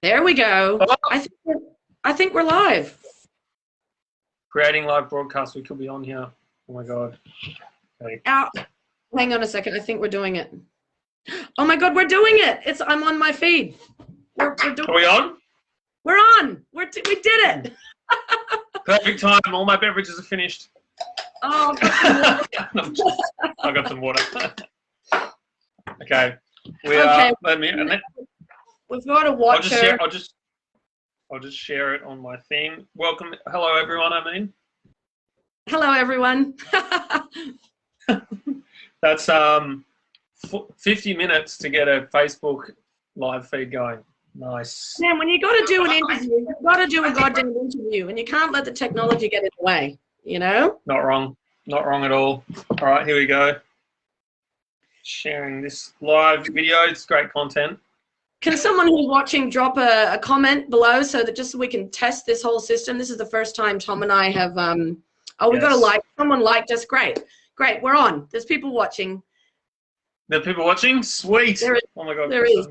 There we go. Oh. I think we're live. Creating live broadcast. We could be on here. Oh my god. Okay. Hang on a second. I think we're doing it. Oh my god, we're doing it. I'm on my feed. We're doing Are we on? We're on. We did it. Perfect time. All my beverages are finished. Oh, I got some water. Okay. Okay. We've got a watcher. I'll just share it on my thing. Welcome. Hello, everyone. Hello, everyone. That's 50 minutes to get a Facebook live feed going. Nice. Man, when you got to do an interview, you've got to do a goddamn interview, and you can't let the technology get in the way, you know? Not wrong. Not wrong at all. All right, here we go. Sharing this live video. It's great content. Can someone who's watching drop a comment below so we can test this whole system? This is the first time Tom and I have, we got a like. Someone liked us. Great. We're on. There's people watching. There are people watching? Sweet. Oh my God. There is.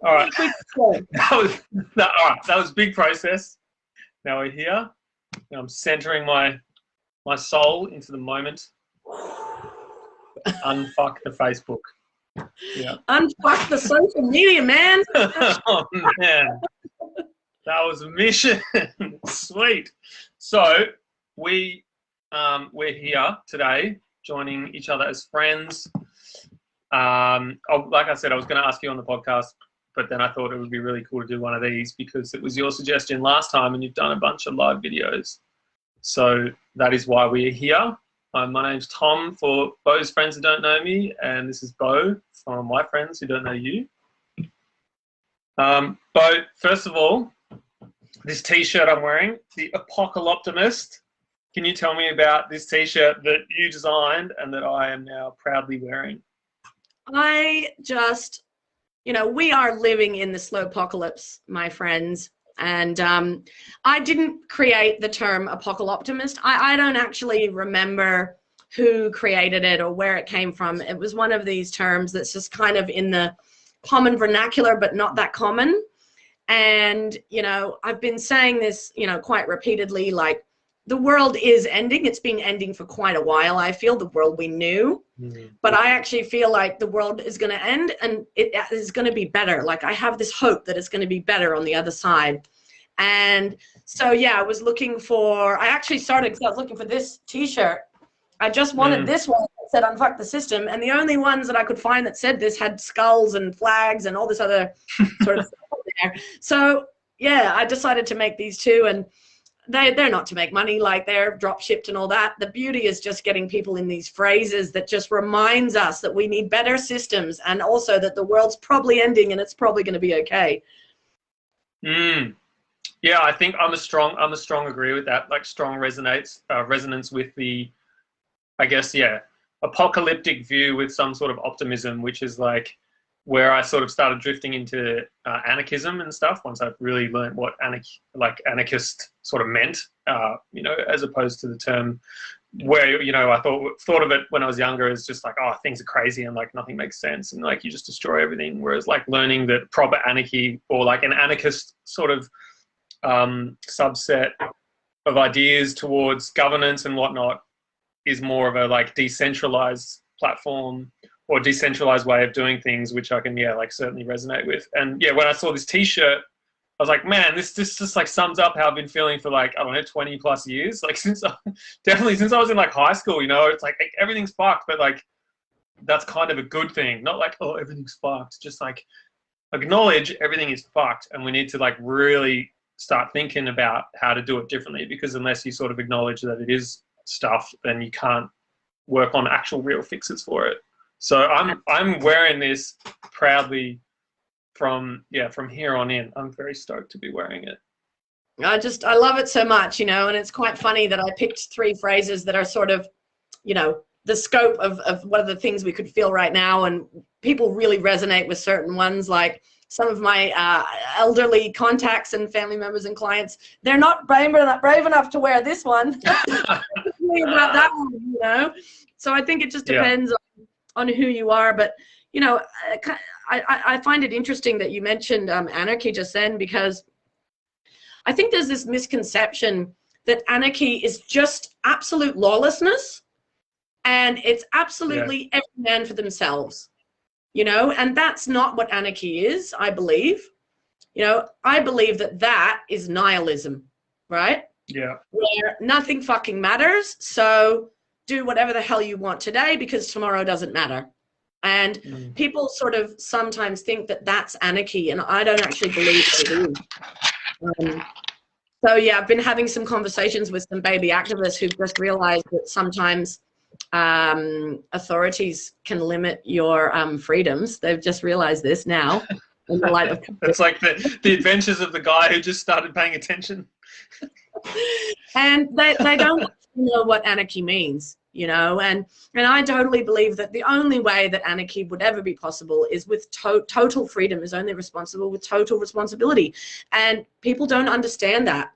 All right. All right. That was a big process. Now we're here. Now I'm centering my soul into the moment. Unfuck the Facebook. Yeah. Unfuck the social media, man. Oh man. That was a mission. Sweet. So we're here today, joining each other as friends. Like I said, I was going to ask you on the podcast, but then I thought it would be really cool to do one of these because it was your suggestion last time and you've done a bunch of live videos. So that is why we're here. My name's Tom for Bo's friends who don't know me, and this is Bo from my friends who don't know you. Bo, first of all, this t-shirt I'm wearing, the Apocaloptimist. Can you tell me about this t-shirt that you designed and that I am now proudly wearing? We are living in the slow apocalypse, my friends. And I didn't create the term Apocaloptimist. I don't actually remember who created it or where it came from. It was one of these terms that's just kind of in the common vernacular, but not that common. And, I've been saying this, quite repeatedly, like, the world is ending. It's been ending for quite a while. I feel the world we knew, but I actually feel like the world is going to end and it is going to be better. Like I have this hope that it's going to be better on the other side. And so, I was looking for, I was looking for this t-shirt. I just wanted this one that said unfuck the system. And the only ones that I could find that said this had skulls and flags and all this other sort of stuff there. So I decided to make these two, and they're not to make money, like they're drop shipped and all that. The beauty is just getting people in these phrases that just reminds us that we need better systems and also that the world's probably ending and it's probably going to be okay. Yeah, I think I'm a strong agree with that. Like strong resonance with the, I guess, apocalyptic view with some sort of optimism, which is like where I sort of started drifting into anarchism and stuff once I've really learned what anarchist sort of meant, as opposed to the term where, I thought of it when I was younger as just like, oh, things are crazy and like nothing makes sense and like you just destroy everything. Whereas like learning that proper anarchy or like an anarchist sort of subset of ideas towards governance and whatnot is more of a like decentralized platform or decentralized way of doing things, which I can, certainly resonate with. And when I saw this t-shirt, I was like, man, this just like sums up how I've been feeling for like, I don't know, 20 plus years. Like definitely since I was in like high school, it's like everything's fucked, but like, that's kind of a good thing. Not like, oh, everything's fucked. Just like acknowledge everything is fucked. And we need to like really start thinking about how to do it differently, because unless you sort of acknowledge that it is stuff, then you can't work on actual real fixes for it. So I'm wearing this proudly from here on in. I'm very stoked to be wearing it. I love it so much, and it's quite funny that I picked 3 phrases that are sort of, the scope of what are the things we could feel right now, and people really resonate with certain ones. Like some of my elderly contacts and family members and clients, they're not brave enough to wear this one. About that one, So I think it just depends on who you are. But you know, I find it interesting that you mentioned anarchy just then, because I think there's this misconception that anarchy is just absolute lawlessness, and it's absolutely every man for themselves, you know, and that's not what anarchy is, I believe. You know, I believe that that is nihilism, right? Yeah. Where nothing fucking matters, so do whatever the hell you want today because tomorrow doesn't matter. And people sort of sometimes think that that's anarchy, and I don't actually believe that it is. So yeah, I've been having some conversations with some baby activists who've just realized that sometimes authorities can limit your freedoms. They've just realized this now. In the light of it's like the adventures of the guy who just started paying attention. And they don't know what anarchy means, you know, and I totally believe that the only way that anarchy would ever be possible is with total freedom, is only responsible with total responsibility. And people don't understand that.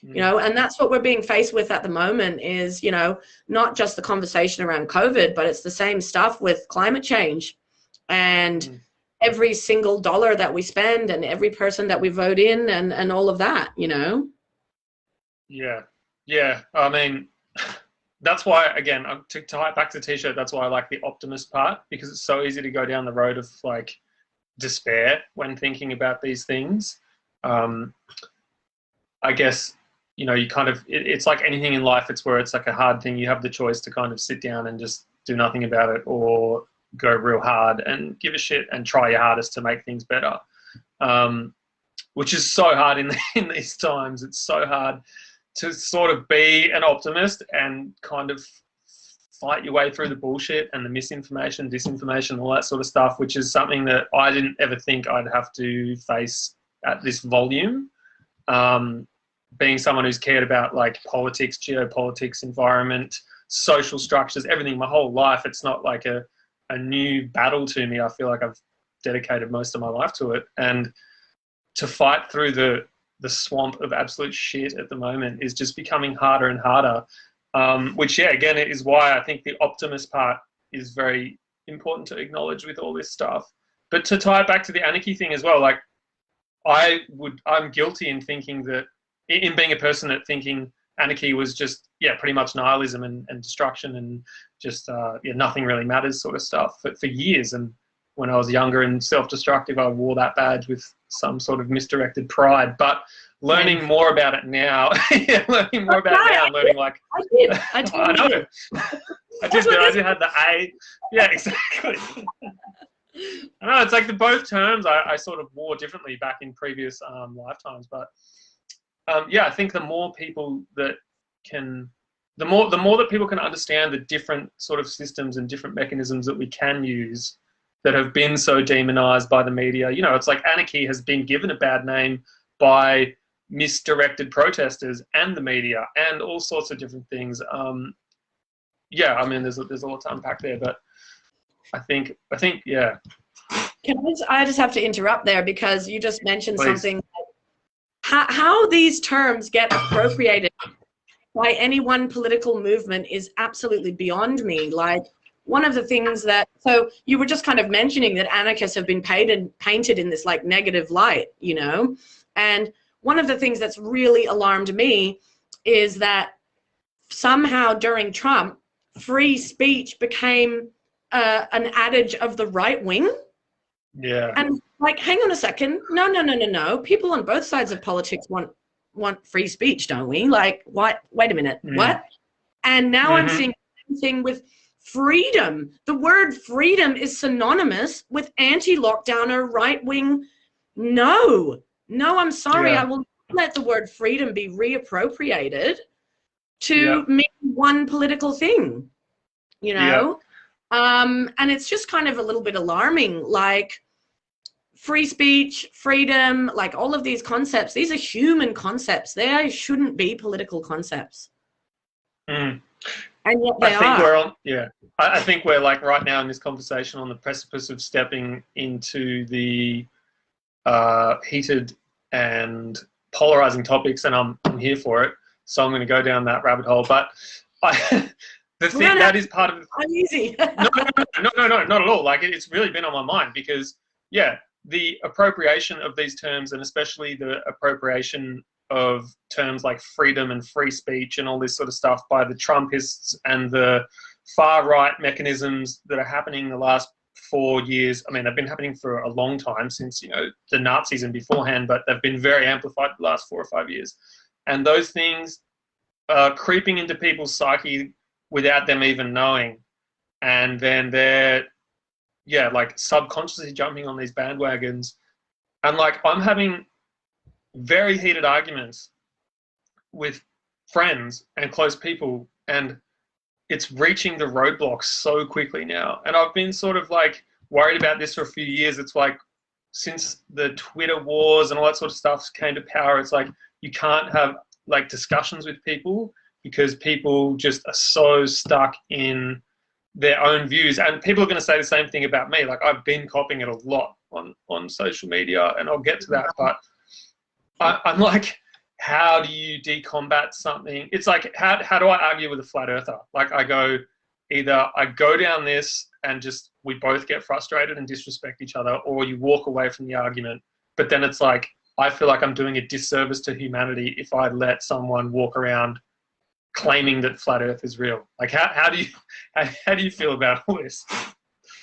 You know, and that's what we're being faced with at the moment is, you know, not just the conversation around COVID, but it's the same stuff with climate change and every single dollar that we spend and every person that we vote in and all of that, you know? Yeah. I mean, that's why, again, to tie it back to the t-shirt, that's why I like the optimist part, because it's so easy to go down the road of like despair when thinking about these things. I guess, you know, you kind of, it's like anything in life, it's where it's like a hard thing. You have the choice to kind of sit down and just do nothing about it, or go real hard and give a shit and try your hardest to make things better, which is so hard in these times. It's so hard to sort of be an optimist and kind of fight your way through the bullshit and the misinformation, disinformation, all that sort of stuff, which is something that I didn't ever think I'd have to face at this volume. Being someone who's cared about like politics, geopolitics, environment, social structures, everything my whole life, it's not like a new battle to me. I feel like I've dedicated most of my life to it, and to fight through the swamp of absolute shit at the moment is just becoming harder and harder, which again is why I think the optimist part is very important to acknowledge with all this stuff. But to tie it back to the anarchy thing as well, like I'm guilty in thinking that, in being a person that thinking anarchy was just pretty much nihilism and destruction and just nothing really matters sort of stuff for years. And when I was younger and self-destructive, I wore that badge with some sort of misdirected pride. But learning more about it now, learning like I did. I know. I did had the A. Yeah, exactly. I know, it's like both terms I sort of wore differently back in previous lifetimes, but I think the more people that can, the more that people can understand the different sort of systems and different mechanisms that we can use that have been so demonized by the media. You know, it's like anarchy has been given a bad name by misdirected protesters and the media and all sorts of different things. I mean, there's a lot to unpack there, but I think, yeah. I just have to interrupt there because you just mentioned Please. something. How these terms get appropriated by any one political movement is absolutely beyond me. Like, one of the things that, so you were just kind of mentioning that anarchists have been painted in this like negative light, you know? And one of the things that's really alarmed me is that somehow during Trump, free speech became an adage of the right wing. Yeah. And like, hang on a second. No. People on both sides of politics want free speech, don't we? Like, what? Wait a minute. What? And now I'm seeing the same thing with freedom. The word freedom is synonymous with anti-lockdown or right-wing. No, I'm sorry. I will not let the word freedom be reappropriated to mean one political thing, you know? And it's just kind of a little bit alarming, like free speech, freedom, like all of these concepts, these are human concepts. They shouldn't be political concepts. And yet they are. I think we're like right now in this conversation on the precipice of stepping into the heated and polarizing topics, and I'm here for it. So I'm going to go down that rabbit hole. But that is part of. Uneasy. No, not at all. Like it's really been on my mind because yeah, the appropriation of these terms and especially the appropriation of terms like freedom and free speech and all this sort of stuff by the Trumpists and the far right mechanisms that are happening in the last 4 years. I mean, they've been happening for a long time since, you know, the Nazis and beforehand, but they've been very amplified the last 4 or 5 years. And those things are creeping into people's psyche without them even knowing. And then they're, yeah, like subconsciously jumping on these bandwagons. And like, I'm having very heated arguments with friends and close people, and it's reaching the roadblocks so quickly now. And I've been sort of like worried about this for a few years. It's like since the Twitter wars and all that sort of stuff came to power, it's like you can't have like discussions with people because people just are so stuck in their own views. And people are going to say the same thing about me. Like I've been copying it a lot on social media, and I'll get to that. But I'm like, how do you decombat something? It's like, how do I argue with a flat earther? Like either I go down this and just we both get frustrated and disrespect each other, or you walk away from the argument. But then it's like, I feel like I'm doing a disservice to humanity if I let someone walk around claiming that flat earth is real. Like how do you feel about all this?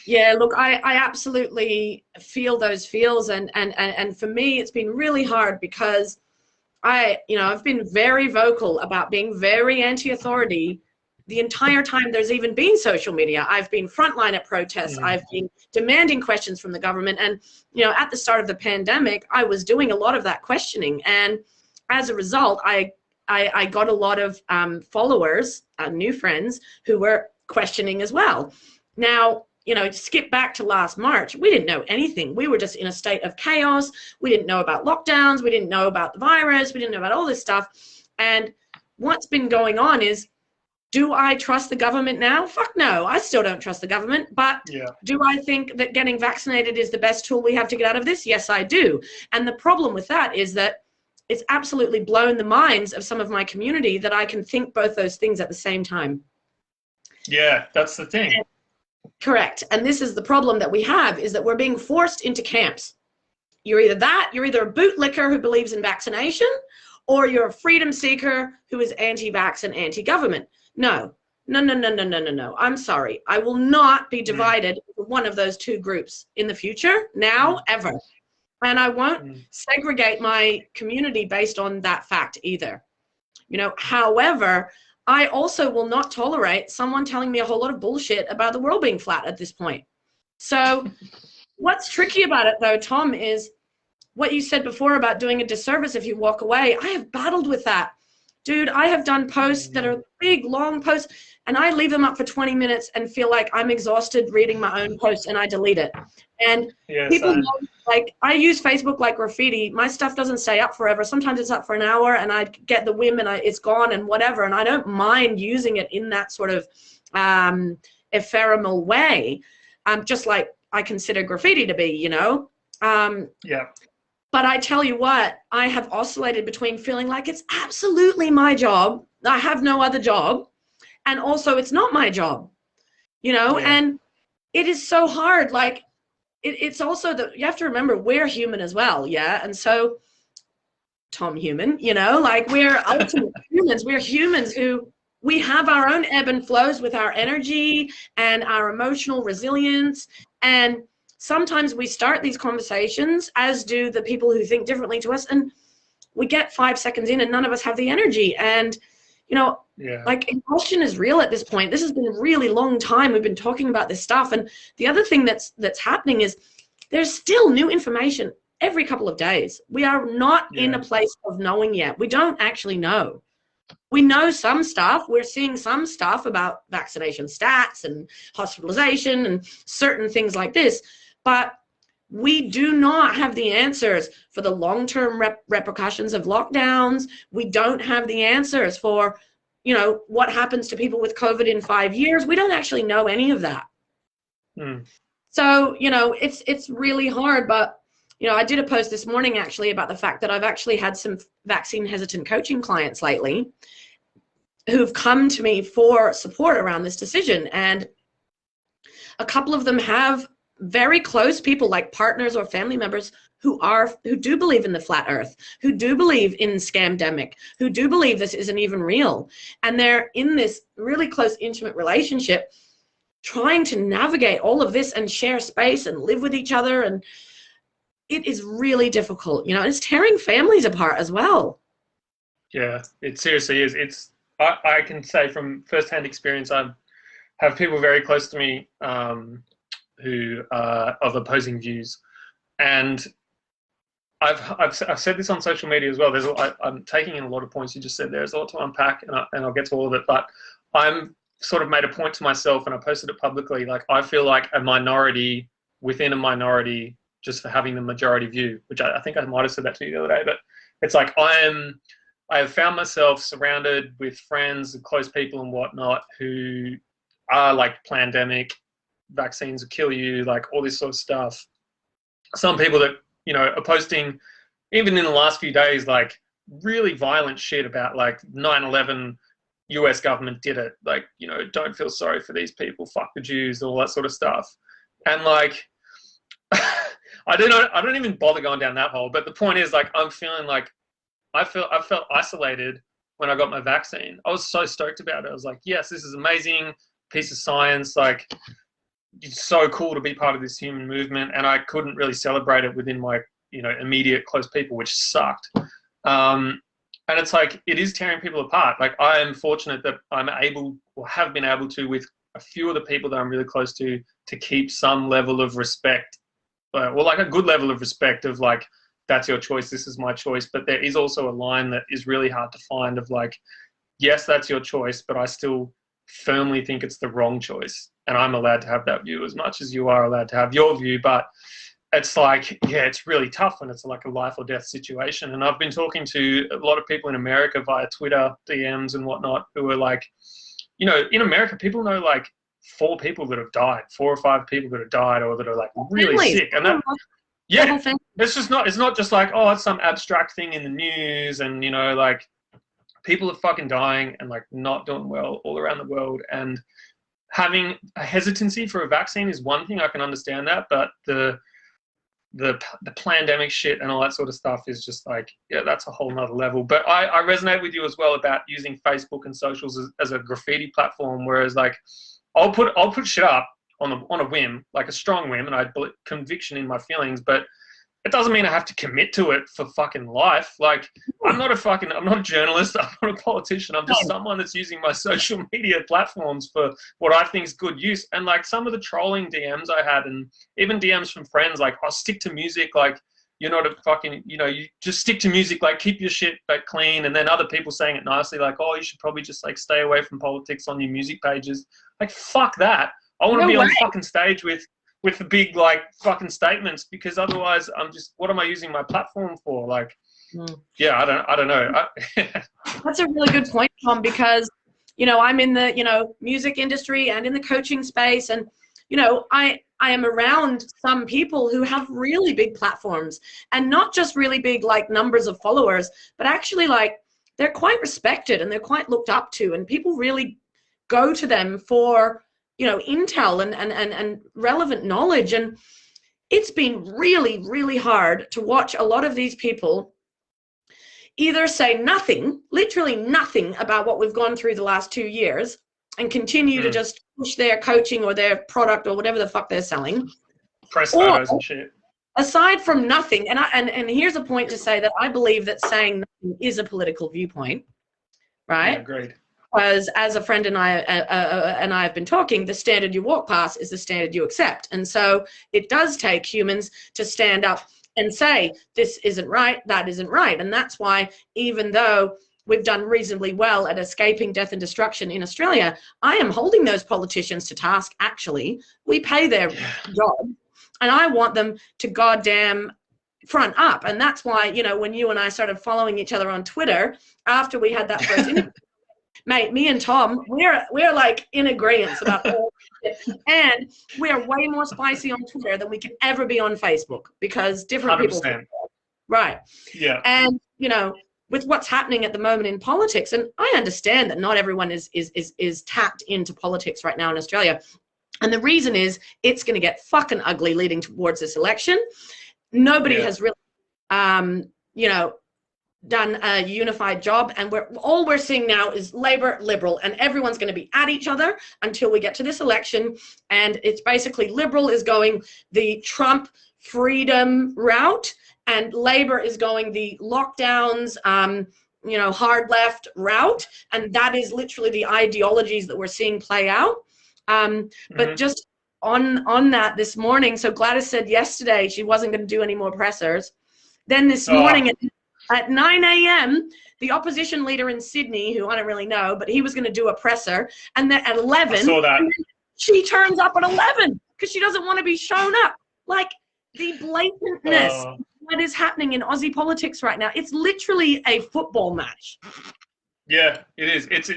Yeah, look, I absolutely feel those feels, and for me it's been really hard because I've been very vocal about being very anti-authority the entire time there's even been social media. I've been frontline at protests. I've been demanding questions from the government, and at the start of the pandemic I was doing a lot of that questioning, and as a result I got a lot of followers, new friends who were questioning as well. Now, skip back to last March, we didn't know anything. We were just in a state of chaos. We didn't know about lockdowns. We didn't know about the virus. We didn't know about all this stuff. And what's been going on is, do I trust the government now? Fuck no, I still don't trust the government. But do I think that getting vaccinated is the best tool we have to get out of this? Yes, I do. And the problem with that is that it's absolutely blown the minds of some of my community that I can think both those things at the same time. Yeah, that's the thing. Correct. And this is the problem that we have, is that we're being forced into camps. You're either a bootlicker who believes in vaccination, or you're a freedom seeker who is anti-vax and anti-government. No. I'm sorry. I will not be divided into one of those two groups in the future, now, ever. And I won't segregate my community based on that fact either. However, I also will not tolerate someone telling me a whole lot of bullshit about the world being flat at this point. So what's tricky about it though, Tom, is what you said before about doing a disservice if you walk away. I have battled with that. Dude, I have done posts that are big, long posts, and I leave them up for 20 minutes and feel like I'm exhausted reading my own post, and I delete it. And people know, like, I use Facebook like graffiti. My stuff doesn't stay up forever. Sometimes it's up for an hour, and I get the whim, and it's gone and whatever, and I don't mind using it in that sort of ephemeral way, just like I consider graffiti to be, But I tell you what, I have oscillated between feeling like it's absolutely my job, I have no other job, and also it's not my job, and it is so hard. Like, it's also that you have to remember we're human as well, and so Tom human, like we're ultimate humans. We're humans who we have our own ebb and flows with our energy and our emotional resilience, and sometimes we start these conversations, as do the people who think differently to us, and we get 5 seconds in and none of us have the energy. And, like, exhaustion is real at this point. This has been a really long time we've been talking about this stuff. And the other thing that's happening is there's still new information every couple of days. We are not in a place of knowing yet. We don't actually know. We know some stuff. We're seeing some stuff about vaccination stats and hospitalization and certain things like this. But we do not have the answers for the long-term repercussions of lockdowns. We don't have the answers for, what happens to people with COVID in 5 years. We don't actually know any of that. So, it's really hard. But, I did a post this morning actually about the fact that I've actually had some vaccine hesitant coaching clients lately. who've come to me for support around this decision. And a couple of them have very close people, like partners or family members, who do believe in the flat earth, who do believe in scamdemic, who do believe this isn't even real. And they're in this really close, intimate relationship, trying to navigate all of this and share space and live with each other. And it is really difficult, you know, and it's tearing families apart as well. Yeah, it seriously is. I can say from firsthand experience, I have people very close to me who are of opposing views, and I've said this on social media as well. I'm taking in a lot of points you just said. There's a lot to unpack, and I'll get to all of it. But I'm sort of made a point to myself, and I posted it publicly. Like, I feel like a minority within a minority just for having the majority view, which I think I might have said that to you the other day. But it's like I have found myself surrounded with friends and close people and whatnot who are like pandemic, vaccines will kill you, like all this sort of stuff. Some people that, you know, are posting, even in the last few days, like really violent shit about like 9/11, US government did it. Like, you know, don't feel sorry for these people, fuck the Jews, all that sort of stuff. And like, I don't even bother going down that hole. But the point is, like, I'm feeling like I felt isolated when I got my vaccine. I was so stoked about it. I was like, yes, this is amazing piece of science. Like, it's so cool to be part of this human movement. And I couldn't really celebrate it within my, you know, immediate close people, which sucked. And it's like, it is tearing people apart. Like, I am fortunate that I'm able, or have been able to, with a few of the people that I'm really close to keep some level of respect. Well, like a good level of respect of like, that's your choice, this is my choice. But there is also a line that is really hard to find of like, yes, that's your choice, but I still firmly think it's the wrong choice. And I'm allowed to have that view as much as you are allowed to have your view. But it's like, yeah, it's really tough when it's like a life or death situation. And I've been talking to a lot of people in America via Twitter, DMs and whatnot, who are like, you know, in America, people know like 4 people that have died, 4 or 5 people that have died or that are like really sick. And that, yeah, it's not just like, oh, it's some abstract thing in the news and, you know, like people are fucking dying and like not doing well all around the world. And having a hesitancy for a vaccine is one thing, I can understand that, but the pandemic shit and all that sort of stuff is just like, yeah, that's a whole nother level. But I resonate with you as well about using Facebook and socials as a graffiti platform, whereas like I'll put shit up on a whim, like a strong whim, and I have conviction in my feelings, but it doesn't mean I have to commit to it for fucking life. Like, I'm not a journalist, I'm not a politician, I'm just someone that's using my social media platforms for what I think is good use. And like some of the trolling DMs I had, and even DMs from friends, like, I'll stick to music, like, you're not a fucking, you know, you just stick to music, like, keep your shit like clean. And then other people saying it nicely, like, oh, you should probably just like stay away from politics on your music pages. Like, fuck that. I want to be on the fucking stage with the big like fucking statements, because otherwise I'm just, what am I using my platform for? Like, yeah, I don't know. That's a really good point, Tom, because, you know, I'm in the, you know, music industry and in the coaching space, and, you know, I am around some people who have really big platforms, and not just really big like numbers of followers, but actually like they're quite respected and they're quite looked up to, and people really go to them for, you know, intel and relevant knowledge. And it's been really, really hard to watch a lot of these people either say nothing, literally nothing about what we've gone through the last 2 years, and continue to just push their coaching or their product or whatever the fuck they're selling. Press photos and shit. Aside from nothing, and here's a point to say that I believe that saying nothing is a political viewpoint, right? Yeah, agreed. Because as a friend and I have been talking, the standard you walk past is the standard you accept. And so it does take humans to stand up and say, this isn't right, that isn't right. And that's why, even though we've done reasonably well at escaping death and destruction in Australia, I am holding those politicians to task, actually. We pay their job, and I want them to goddamn front up. And that's why, you know, when you and I started following each other on Twitter, after we had that first interview, mate, me and Tom, we're like in agreement about all this shit. And we are way more spicy on Twitter than we can ever be on Facebook, because different 100%. people. Right. Yeah. And, you know, with what's happening at the moment in politics, and I understand that not everyone is tapped into politics right now in Australia. And the reason is it's going to get fucking ugly leading towards this election. Nobody has really, you know, done a unified job, and all we're seeing now is Labor, Liberal, and everyone's going to be at each other until we get to this election. And it's basically Liberal is going the Trump freedom route, and Labor is going the lockdowns, you know, hard left route, and that is literally the ideologies that we're seeing play out. But just on that this morning, so Gladys said yesterday she wasn't going to do any more pressers. Then this morning at 9 a.m., the opposition leader in Sydney, who I don't really know, but he was going to do a presser, and then at 11, I saw that. She turns up at 11 because she doesn't want to be shown up. Like, the blatantness that is happening in Aussie politics right now, it's literally a football match. Yeah, it is. It's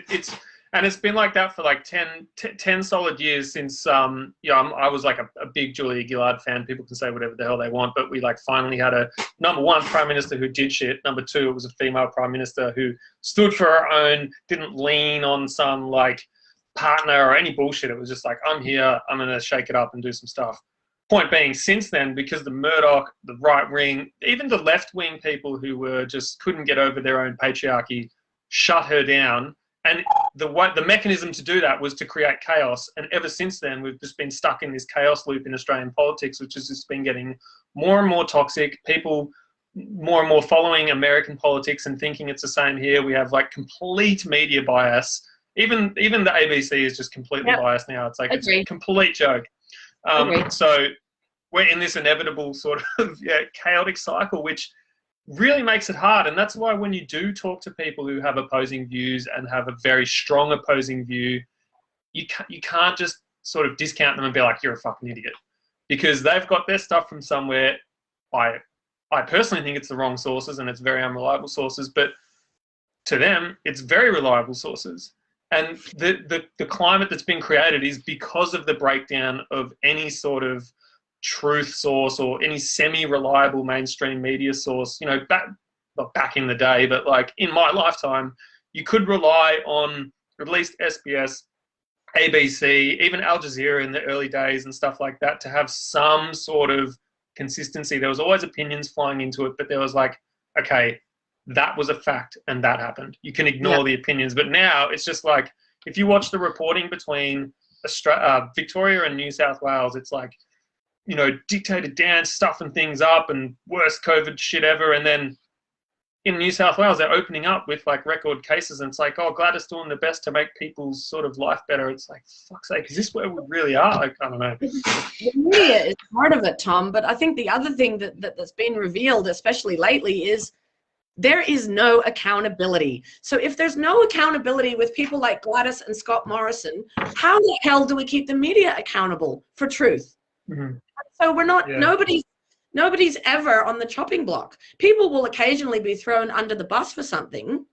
and it's been like that for like 10 solid years since I was like a big Julia Gillard fan. People can say whatever the hell they want, but we like finally had a number one prime minister who did shit. Number two, it was a female prime minister who stood for her own, didn't lean on some like partner or any bullshit. It was just like, I'm here, I'm gonna shake it up and do some stuff. Point being, since then, because the Murdoch, the right wing, even the left wing people who were just couldn't get over their own patriarchy, shut her down. And the mechanism to do that was to create chaos. And ever since then, we've just been stuck in this chaos loop in Australian politics, which has just been getting more and more toxic. People more and more following American politics and thinking it's the same here. We have like complete media bias. Even the ABC is just completely biased now. It's like it's a complete joke. So we're in this inevitable sort of chaotic cycle, which really makes it hard. And that's why when you do talk to people who have opposing views and have a very strong opposing view, you can't just sort of discount them and be like, you're a fucking idiot, because they've got their stuff from somewhere. I personally think it's the wrong sources and it's very unreliable sources, but to them, it's very reliable sources. And the climate that's been created is because of the breakdown of any sort of truth source or any semi-reliable mainstream media source. You know, not back in the day, but like in my lifetime, you could rely on at least SBS, ABC, even Al Jazeera in the early days and stuff like that to have some sort of consistency. There was always opinions flying into it, but there was like, okay, that was a fact and that happened. You can ignore the opinions. But now it's just like, if you watch the reporting between Victoria and New South Wales, it's like, you know, dictator dance, stuffing things up and worst COVID shit ever. And then in New South Wales, they're opening up with like record cases. And it's like, oh, Gladys doing the best to make people's sort of life better. It's like, fuck's sake, is this where we really are? Like, I don't know. The media is part of it, Tom. But I think the other thing that's been revealed, especially lately, is there is no accountability. So if there's no accountability with people like Gladys and Scott Morrison, how the hell do we keep the media accountable for truth? Mm-hmm. So we're not, nobody's ever on the chopping block. People will occasionally be thrown under the bus for something,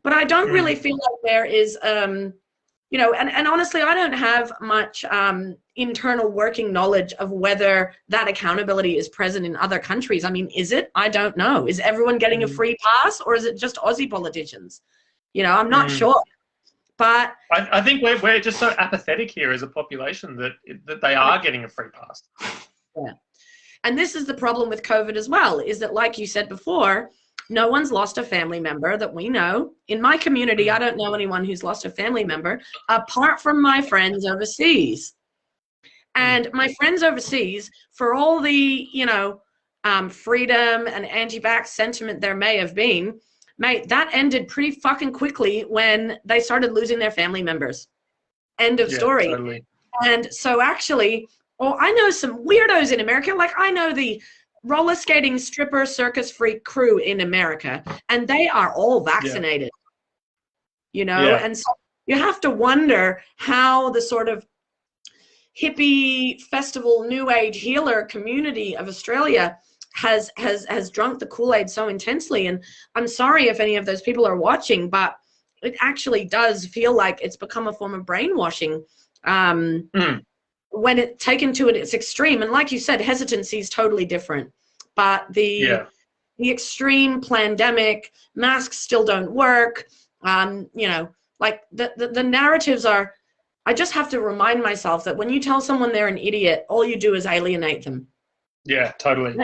but I don't really feel like there is, you know, and honestly, I don't have much internal working knowledge of whether that accountability is present in other countries. I mean, is it? I don't know. Is everyone getting a free pass, or is it just Aussie politicians? You know, I'm not sure. But I think we're just so apathetic here as a population that they are getting a free pass. Yeah. And this is the problem with COVID as well, is that, like you said before, no one's lost a family member that we know. In my community, I don't know anyone who's lost a family member apart from my friends overseas. And my friends overseas, for all the, you know, freedom and anti-vax sentiment there may have been, mate, that ended pretty fucking quickly when they started losing their family members. End of story. Totally. And so actually, I know some weirdos in America. Like, I know the roller skating stripper circus freak crew in America, and they are all vaccinated. You know, and so you have to wonder how the sort of hippie festival new age healer community of Australia has drunk the Kool-Aid so intensely. And I'm sorry if any of those people are watching, but it actually does feel like it's become a form of brainwashing when it's taken to its extreme. And like you said, hesitancy is totally different. But the the extreme pandemic, masks still don't work. You know, like the narratives are, I just have to remind myself that when you tell someone they're an idiot, all you do is alienate them. Yeah, totally.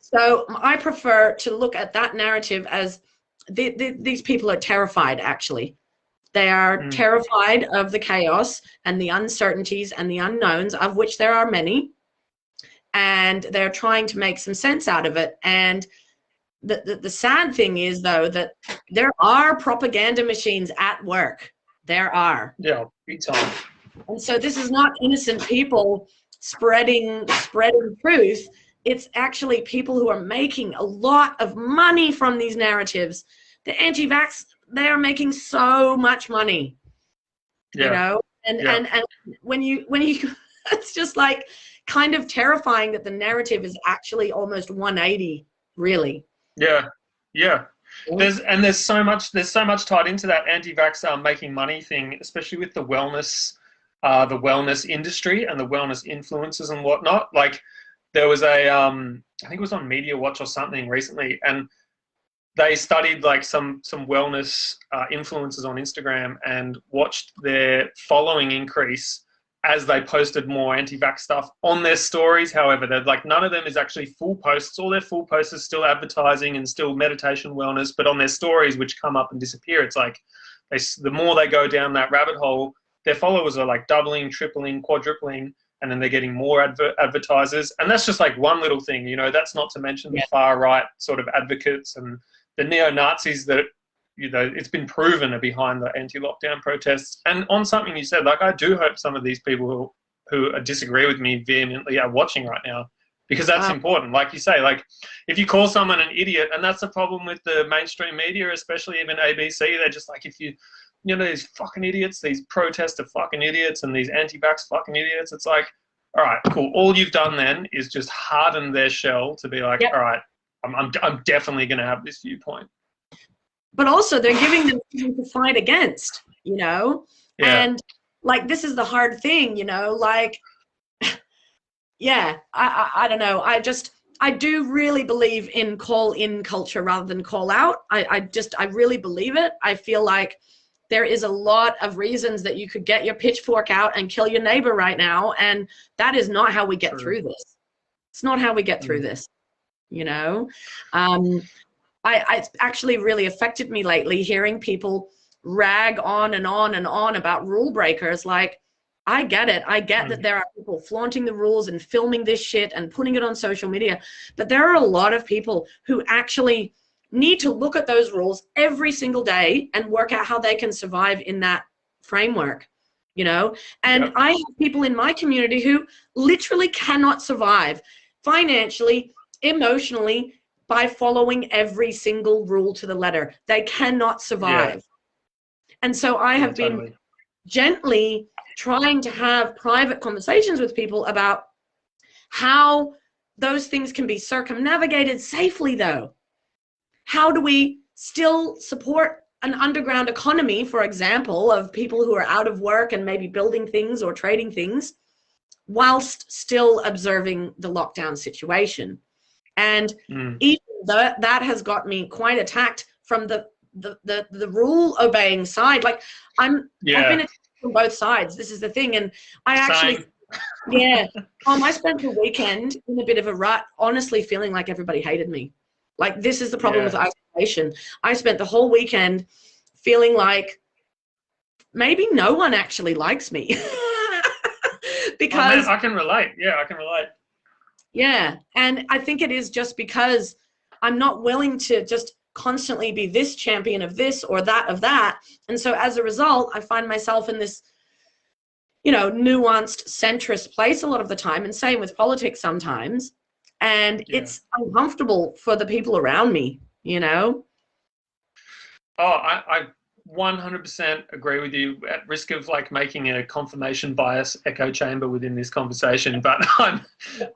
So I prefer to look at that narrative as these people are terrified, actually. They are terrified of the chaos and the uncertainties and the unknowns, of which there are many. And they're trying to make some sense out of it. And the sad thing is, though, that there are propaganda machines at work. There are. Yeah, big time. And so this is not innocent people spreading truth. It's actually people who are making a lot of money from these narratives. The anti-vax, they are making so much money. Yeah. You know, and when you it's just like kind of terrifying that the narrative is actually almost 180, really. Yeah. There's so much tied into that anti-vax making money thing, especially with the wellness industry and the wellness influencers and whatnot. Like there was a I think it was on Media Watch or something recently, and they studied like some wellness influencers on Instagram and watched their following increase as they posted more anti-vax stuff on their stories. However, they're like, none of them is actually full posts. All their full posts are still advertising and still meditation wellness, but on their stories, which come up and disappear, it's like the more they go down that rabbit hole, their followers are like doubling, tripling, quadrupling, and then they're getting more advertisers. And that's just like one little thing, you know, that's not to mention the far right sort of advocates and the neo-Nazis that, you know, it's been proven are behind the anti-lockdown protests. And on something you said, like, I do hope some of these people who disagree with me vehemently are watching right now, because that's important. Like you say, like, if you call someone an idiot, and that's the problem with the mainstream media, especially even ABC, they're just like, if you know, these fucking idiots, these protesters are fucking idiots, and these anti-vax fucking idiots, it's like, all right, cool. All you've done then is just harden their shell to be like, all right, I'm definitely going to have this viewpoint. But also they're giving them something to fight against, you know? Yeah. And like, this is the hard thing, you know, like, I don't know. I do really believe in call in culture rather than call out. I really believe it. I feel like there is a lot of reasons that you could get your pitchfork out and kill your neighbor right now. And that is not how we get through this. It's not how we get through this, you know? It's actually really affected me lately hearing people rag on and on and on about rule breakers. Like, I get it. I get that there are people flaunting the rules and filming this shit and putting it on social media. But there are a lot of people who actually need to look at those rules every single day and work out how they can survive in that framework, you know? And I have people in my community who literally cannot survive financially, emotionally, by following every single rule to the letter. They cannot survive. And so I have been gently trying to have private conversations with people about how those things can be circumnavigated safely, though. How do we still support an underground economy, for example, of people who are out of work and maybe building things or trading things, whilst still observing the lockdown situation? And even though that has got me quite attacked from the rule obeying side. Like, I've been attacked from both sides. This is the thing. And I actually, I spent the weekend in a bit of a rut, honestly feeling like everybody hated me. Like, this is the problem with isolation. I spent the whole weekend feeling like maybe no one actually likes me. Because I can relate. Yeah, I can relate. Yeah, and I think it is just because I'm not willing to just constantly be this champion of this or that of that. And so as a result, I find myself in this, you know, nuanced centrist place a lot of the time, and same with politics sometimes. And it's uncomfortable for the people around me, you know? Oh, I 100% agree with you, at risk of like making a confirmation bias echo chamber within this conversation. But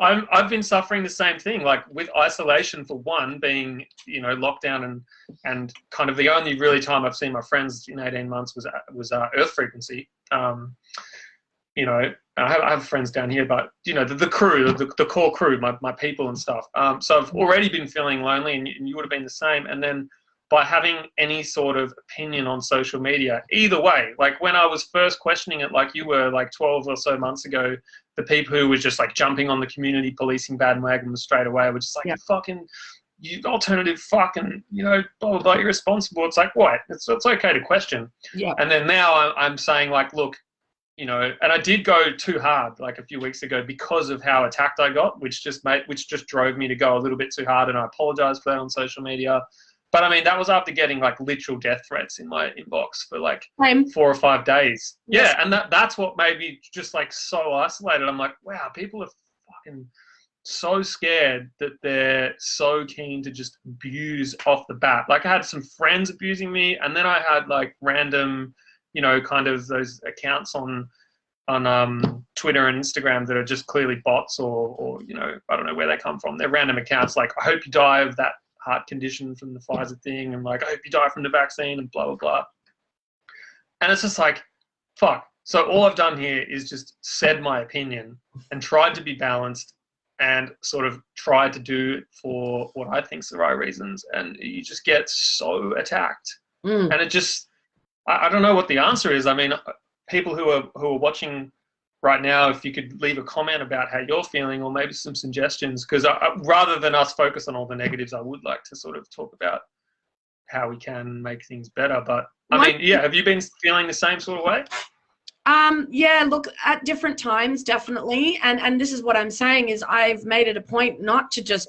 I've been suffering the same thing, like with isolation, for one, being, you know, lockdown and kind of the only really time I've seen my friends in 18 months was Earth frequency. You know, I have friends down here, but you know, the crew, the core crew, my people and stuff. So I've already been feeling lonely, and you would have been the same. And then by having any sort of opinion on social media, either way, like when I was first questioning it, like you were like 12 or so months ago, the people who were just like jumping on the community policing bandwagon straight away were just like, you alternative fucking, you know, blah, blah, blah, irresponsible. It's like, what? It's okay to question. Yeah. And then now I'm saying like, look, you know, and I did go too hard like a few weeks ago because of how attacked I got, which just drove me to go a little bit too hard, and I apologize for that on social media. But I mean, that was after getting like literal death threats in my inbox for like 4 or 5 days. Yes. Yeah, and that's what made me just like so isolated. I'm like, wow, people are fucking so scared that they're so keen to just abuse off the bat. Like I had some friends abusing me, and then I had like random, you know, kind of those accounts on Twitter and Instagram that are just clearly bots or, you know, I don't know where they come from. They're random accounts like, I hope you die of that heart condition from the Pfizer thing, and like, I hope you die from the vaccine, and blah, blah, blah. And it's just like, fuck. So all I've done here is just said my opinion and tried to be balanced and sort of tried to do it for what I think is the right reasons. And you just get so attacked. And it just, I don't know what the answer is. I mean, people who are watching right now, if you could leave a comment about how you're feeling, or maybe some suggestions, because rather than us focus on all the negatives, I would like to sort of talk about how we can make things better. But I mean, yeah, have you been feeling the same sort of way? Yeah, look, at different times, definitely. And this is what I'm saying is I've made it a point not to just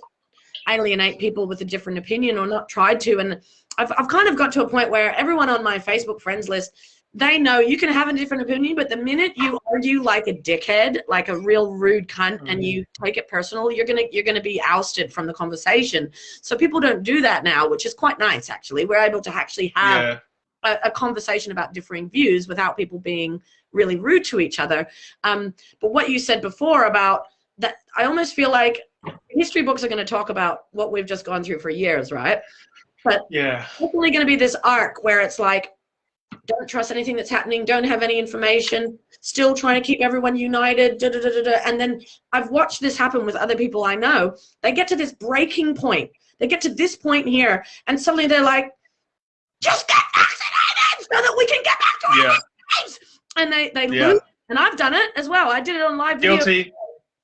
alienate people with a different opinion, or not tried to. And I've kind of got to a point where everyone on my Facebook friends list, they know you can have a different opinion, but the minute you argue like a dickhead, like a real rude cunt, and you take it personal, you're gonna be ousted from the conversation. So people don't do that now, which is quite nice, actually. We're able to actually have a conversation about differing views without people being really rude to each other. But what you said before about that, I almost feel like history books are going to talk about what we've just gone through for years, right? But definitely going to be this arc where it's like, don't trust anything that's happening, don't have any information, still trying to keep everyone united, and then I've watched this happen with other people I know. They get to this breaking point. They get to this point here, and suddenly they're like, just get vaccinated so that we can get back to our lives. And they lose. And I've done it as well. I did it on live video. Guilty.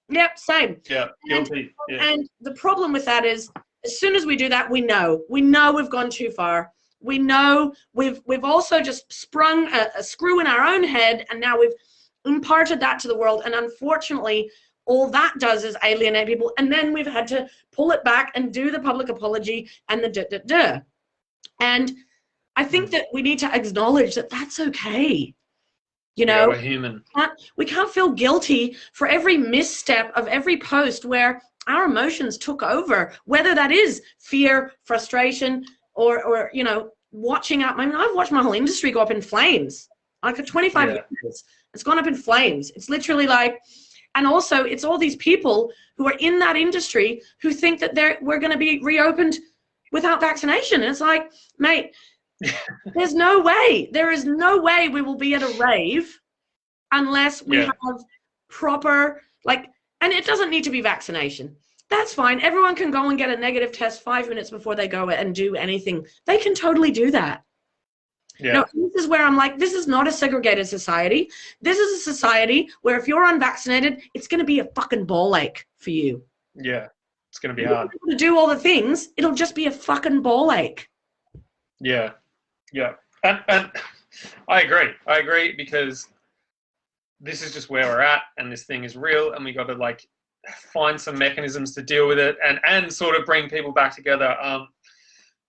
Yep, same. Yeah, guilty. And the problem with that is, as soon as we do that, we know we've gone too far. We know we've also just sprung a screw in our own head, and now we've imparted that to the world. And unfortunately, all that does is alienate people. And then we've had to pull it back and do the public apology and the And I think that we need to acknowledge that that's okay. You know, we're human. We can't feel guilty for every misstep of every post where our emotions took over, whether that is fear, frustration, or you know, watching out. I mean, I've watched my whole industry go up in flames. Like for 25 years, it's gone up in flames. It's literally like, and also it's all these people who are in that industry who think that we're going to be reopened without vaccination. And it's like, mate, there's no way. There is no way we will be at a rave unless we have proper, like, and it doesn't need to be vaccination. That's fine. Everyone can go and get a negative test 5 minutes before they go and do anything. They can totally do that. Yeah. No, this is where I'm like, this is not a segregated society. This is a society where if you're unvaccinated, it's going to be a fucking ball ache for you. Yeah, it's going to be hard. To do all the things, it'll just be a fucking ball ache. Yeah, yeah. And I agree because this is just where we're at, and this thing is real, and we got to like find some mechanisms to deal with it and sort of bring people back together.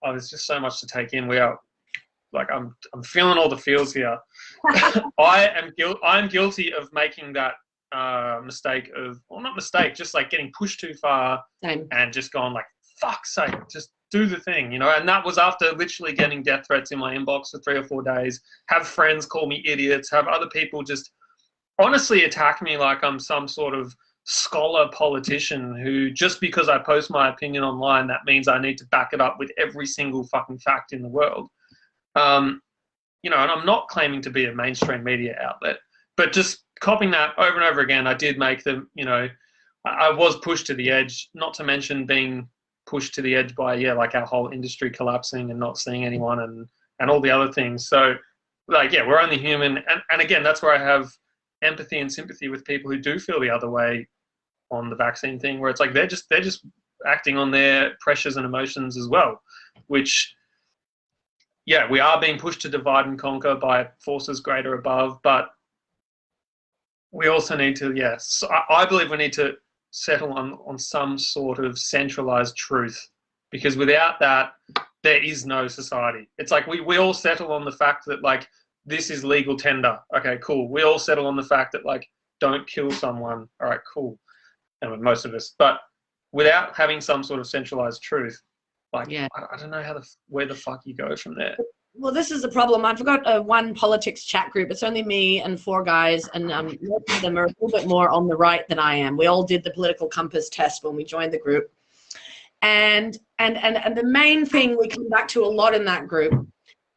There's just so much to take in. We are like, I'm feeling all the feels here. I'm guilty of making that mistake of, well, not mistake, just like getting pushed too far. Same. And just going like, fuck's sake, just do the thing, you know. And that was after literally getting death threats in my inbox for 3 or 4 days, have friends call me idiots, have other people just honestly attack me like I'm some sort of scholar politician who, just because I post my opinion online, that means I need to back it up with every single fucking fact in the world. You know, and I'm not claiming to be a mainstream media outlet, but just copying that over and over again, I did make them, I was pushed to the edge, not to mention being pushed to the edge by, like our whole industry collapsing and not seeing anyone and all the other things. So, like, we're only human. And again, that's where I have empathy and sympathy with people who do feel the other way on the vaccine thing, where it's like they're just acting on their pressures and emotions as well, which, we are being pushed to divide and conquer by forces greater above, but we also need to, so I believe we need to settle on some sort of centralized truth, because without that, there is no society. It's like we all settle on the fact that, like, this is legal tender. Okay, cool. We all settle on the fact that, like, don't kill someone. All right, cool. And most of us. But without having some sort of centralized truth, like, I don't know where the fuck you go from there. Well, this is the problem. I've got one politics chat group. It's only me and 4 guys, and most of them are a little bit more on the right than I am. We all did the political compass test when we joined the group. And the main thing we come back to a lot in that group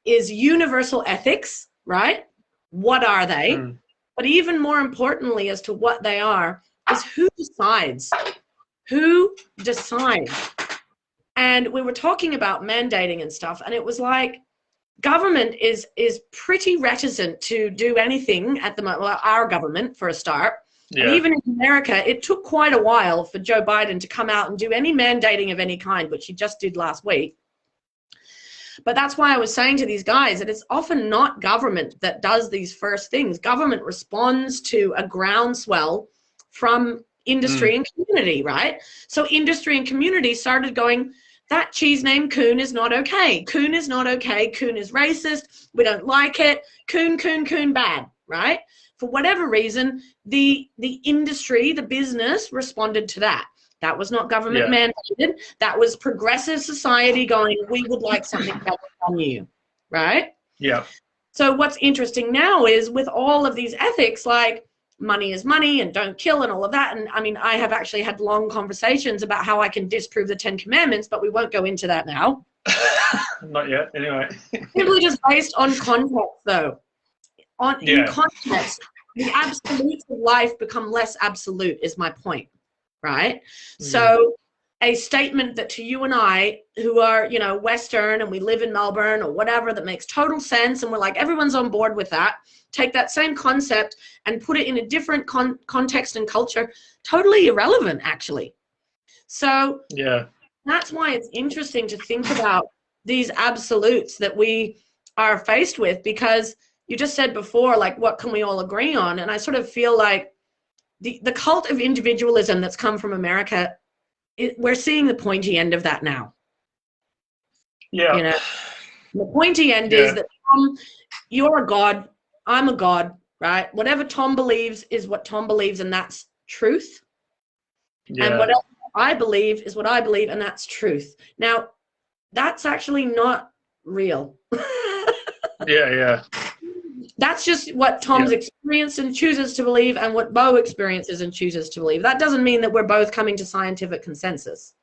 is universal ethics, right? What are they? But even more importantly as to what they are is who decides. Who decides? And we were talking about mandating and stuff, and it was like, government is pretty reticent to do anything at the moment. Well, our government, for a start. Yeah. And even in America, it took quite a while for Joe Biden to come out and do any mandating of any kind, which he just did last week. But that's why I was saying to these guys that it's often not government that does these first things. Government responds to a groundswell from industry and community, right? So industry and community started going, that cheese named Coon is not okay. Coon is not okay. Coon is racist. We don't like it. Coon, bad, right? For whatever reason, the industry, the business responded to that. That was not government mandated. That was progressive society going, we would like something better from you, right? Yeah. So what's interesting now is with all of these ethics, like money is money and don't kill and all of that. And I mean, I have actually had long conversations about how I can disprove the 10 Commandments, but we won't go into that now. Not yet, anyway. Simply just based on context, though. In context, the absolutes of life become less absolute, is my point, right? So a statement that to you and I, who are, Western and we live in Melbourne or whatever, that makes total sense, and we're like, everyone's on board with that, take that same concept and put it in a different context and culture, totally irrelevant, actually. So that's why it's interesting to think about these absolutes that we are faced with, because you just said before, like, what can we all agree on? And I sort of feel like the cult of individualism that's come from America, we're seeing the pointy end of that now. Yeah. The pointy end is that Tom, you're a god, I'm a god, right? Whatever Tom believes is what Tom believes, and that's truth. And whatever I believe is what I believe, and that's truth. Now, that's actually not real. That's just what Tom's experienced and chooses to believe, and what Bo experiences and chooses to believe. That doesn't mean that we're both coming to scientific consensus.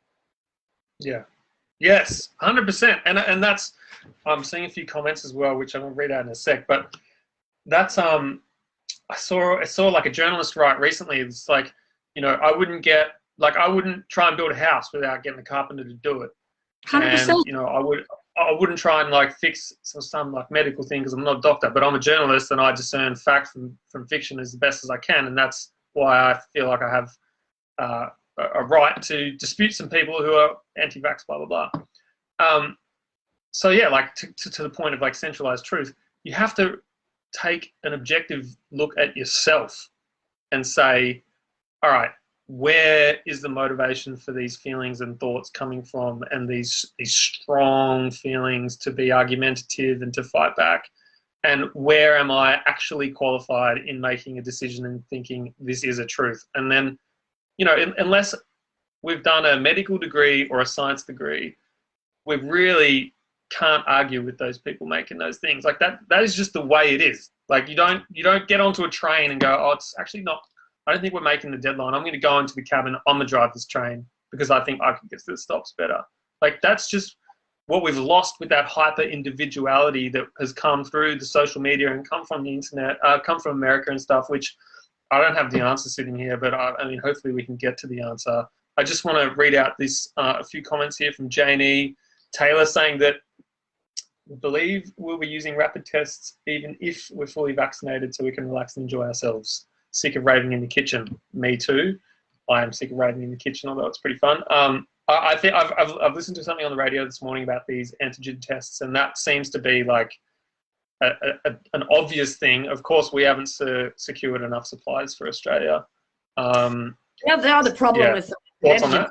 Yes, 100%. And that's, I'm seeing a few comments as well, which I'm going to read out in a sec. But that's, I saw like a journalist write recently. It's like, I wouldn't try and build a house without getting the carpenter to do it. 100%. And, I wouldn't try and like fix some like medical thing, because I'm not a doctor, but I'm a journalist and I discern fact from fiction as the best as I can. And that's why I feel like I have a right to dispute some people who are anti-vax, blah, blah, blah. So yeah, like to the point of like centralized truth, you have to take an objective look at yourself and say, all right, where is the motivation for these feelings and thoughts coming from, and these strong feelings to be argumentative and to fight back, and where am I actually qualified in making a decision and thinking this is a truth? And then, unless we've done a medical degree or a science degree, we really can't argue with those people making those things. Like that is just the way it is. Like you don't get onto a train and go, oh, it's actually not, I don't think we're making the deadline. I'm going to go into the cabin. I'm going to drive this train because I think I can get to the stops better. Like that's just what we've lost with that hyper individuality that has come through the social media and come from the internet, come from America and stuff, which I don't have the answer sitting here, but I mean, hopefully we can get to the answer. I just want to read out this a few comments here from Janie Taylor saying that we believe we'll be using rapid tests even if we're fully vaccinated so we can relax and enjoy ourselves. Sick of raving in the kitchen. Me too. I am sick of raving in the kitchen, although it's pretty fun. I think I've listened to something on the radio this morning about these antigen tests, and that seems to be like an obvious thing. Of course, we haven't secured enough supplies for Australia. Yeah, the other problem with thoughts on that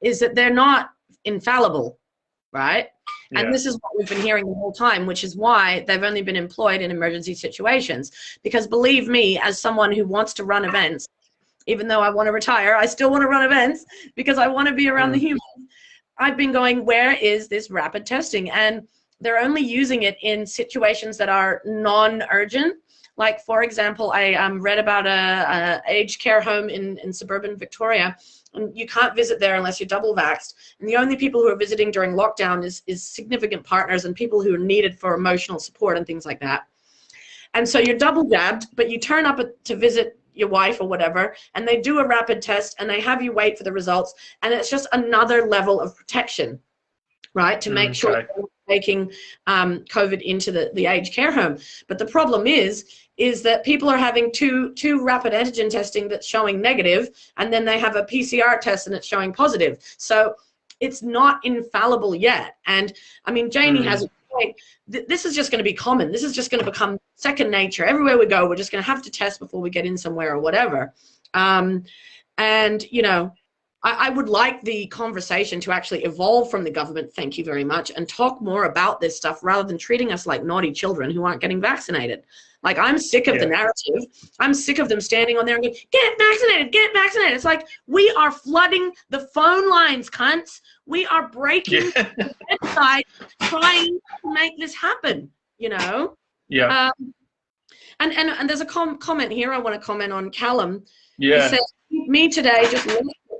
is that they're not infallible, right? Yeah. And this is what we've been hearing the whole time, which is why they've only been employed in emergency situations. Because believe me, as someone who wants to run events, even though I want to retire, I still want to run events because I want to be around the humans. I've been going, where is this rapid testing? And they're only using it in situations that are non-urgent. Like, for example, I read about a aged care home in suburban Victoria, and you can't visit there unless you're double vaxxed. And the only people who are visiting during lockdown is significant partners and people who are needed for emotional support and things like that. And so you're double jabbed, but you turn up to visit your wife or whatever, and they do a rapid test and they have you wait for the results, and it's just another level of protection, right, to make sure you're taking COVID into the aged care home. But the problem is that people are having two rapid antigen testing that's showing negative, and then they have a PCR test and it's showing positive. So it's not infallible yet. And I mean, Janie has a point. This is just going to be common. This is just going to become second nature. Everywhere we go, we're just going to have to test before we get in somewhere or whatever. And, you know, I would like the conversation to actually evolve from the government, thank you very much, and talk more about this stuff rather than treating us like naughty children who aren't getting vaccinated. Like, I'm sick of the narrative. I'm sick of them standing on there and going, get vaccinated, get vaccinated. It's like, we are flooding the phone lines, cunts. We are breaking the website trying to make this happen, you know? Yeah. And there's a comment here I want to comment on. Callum. Yeah. He says, me today, just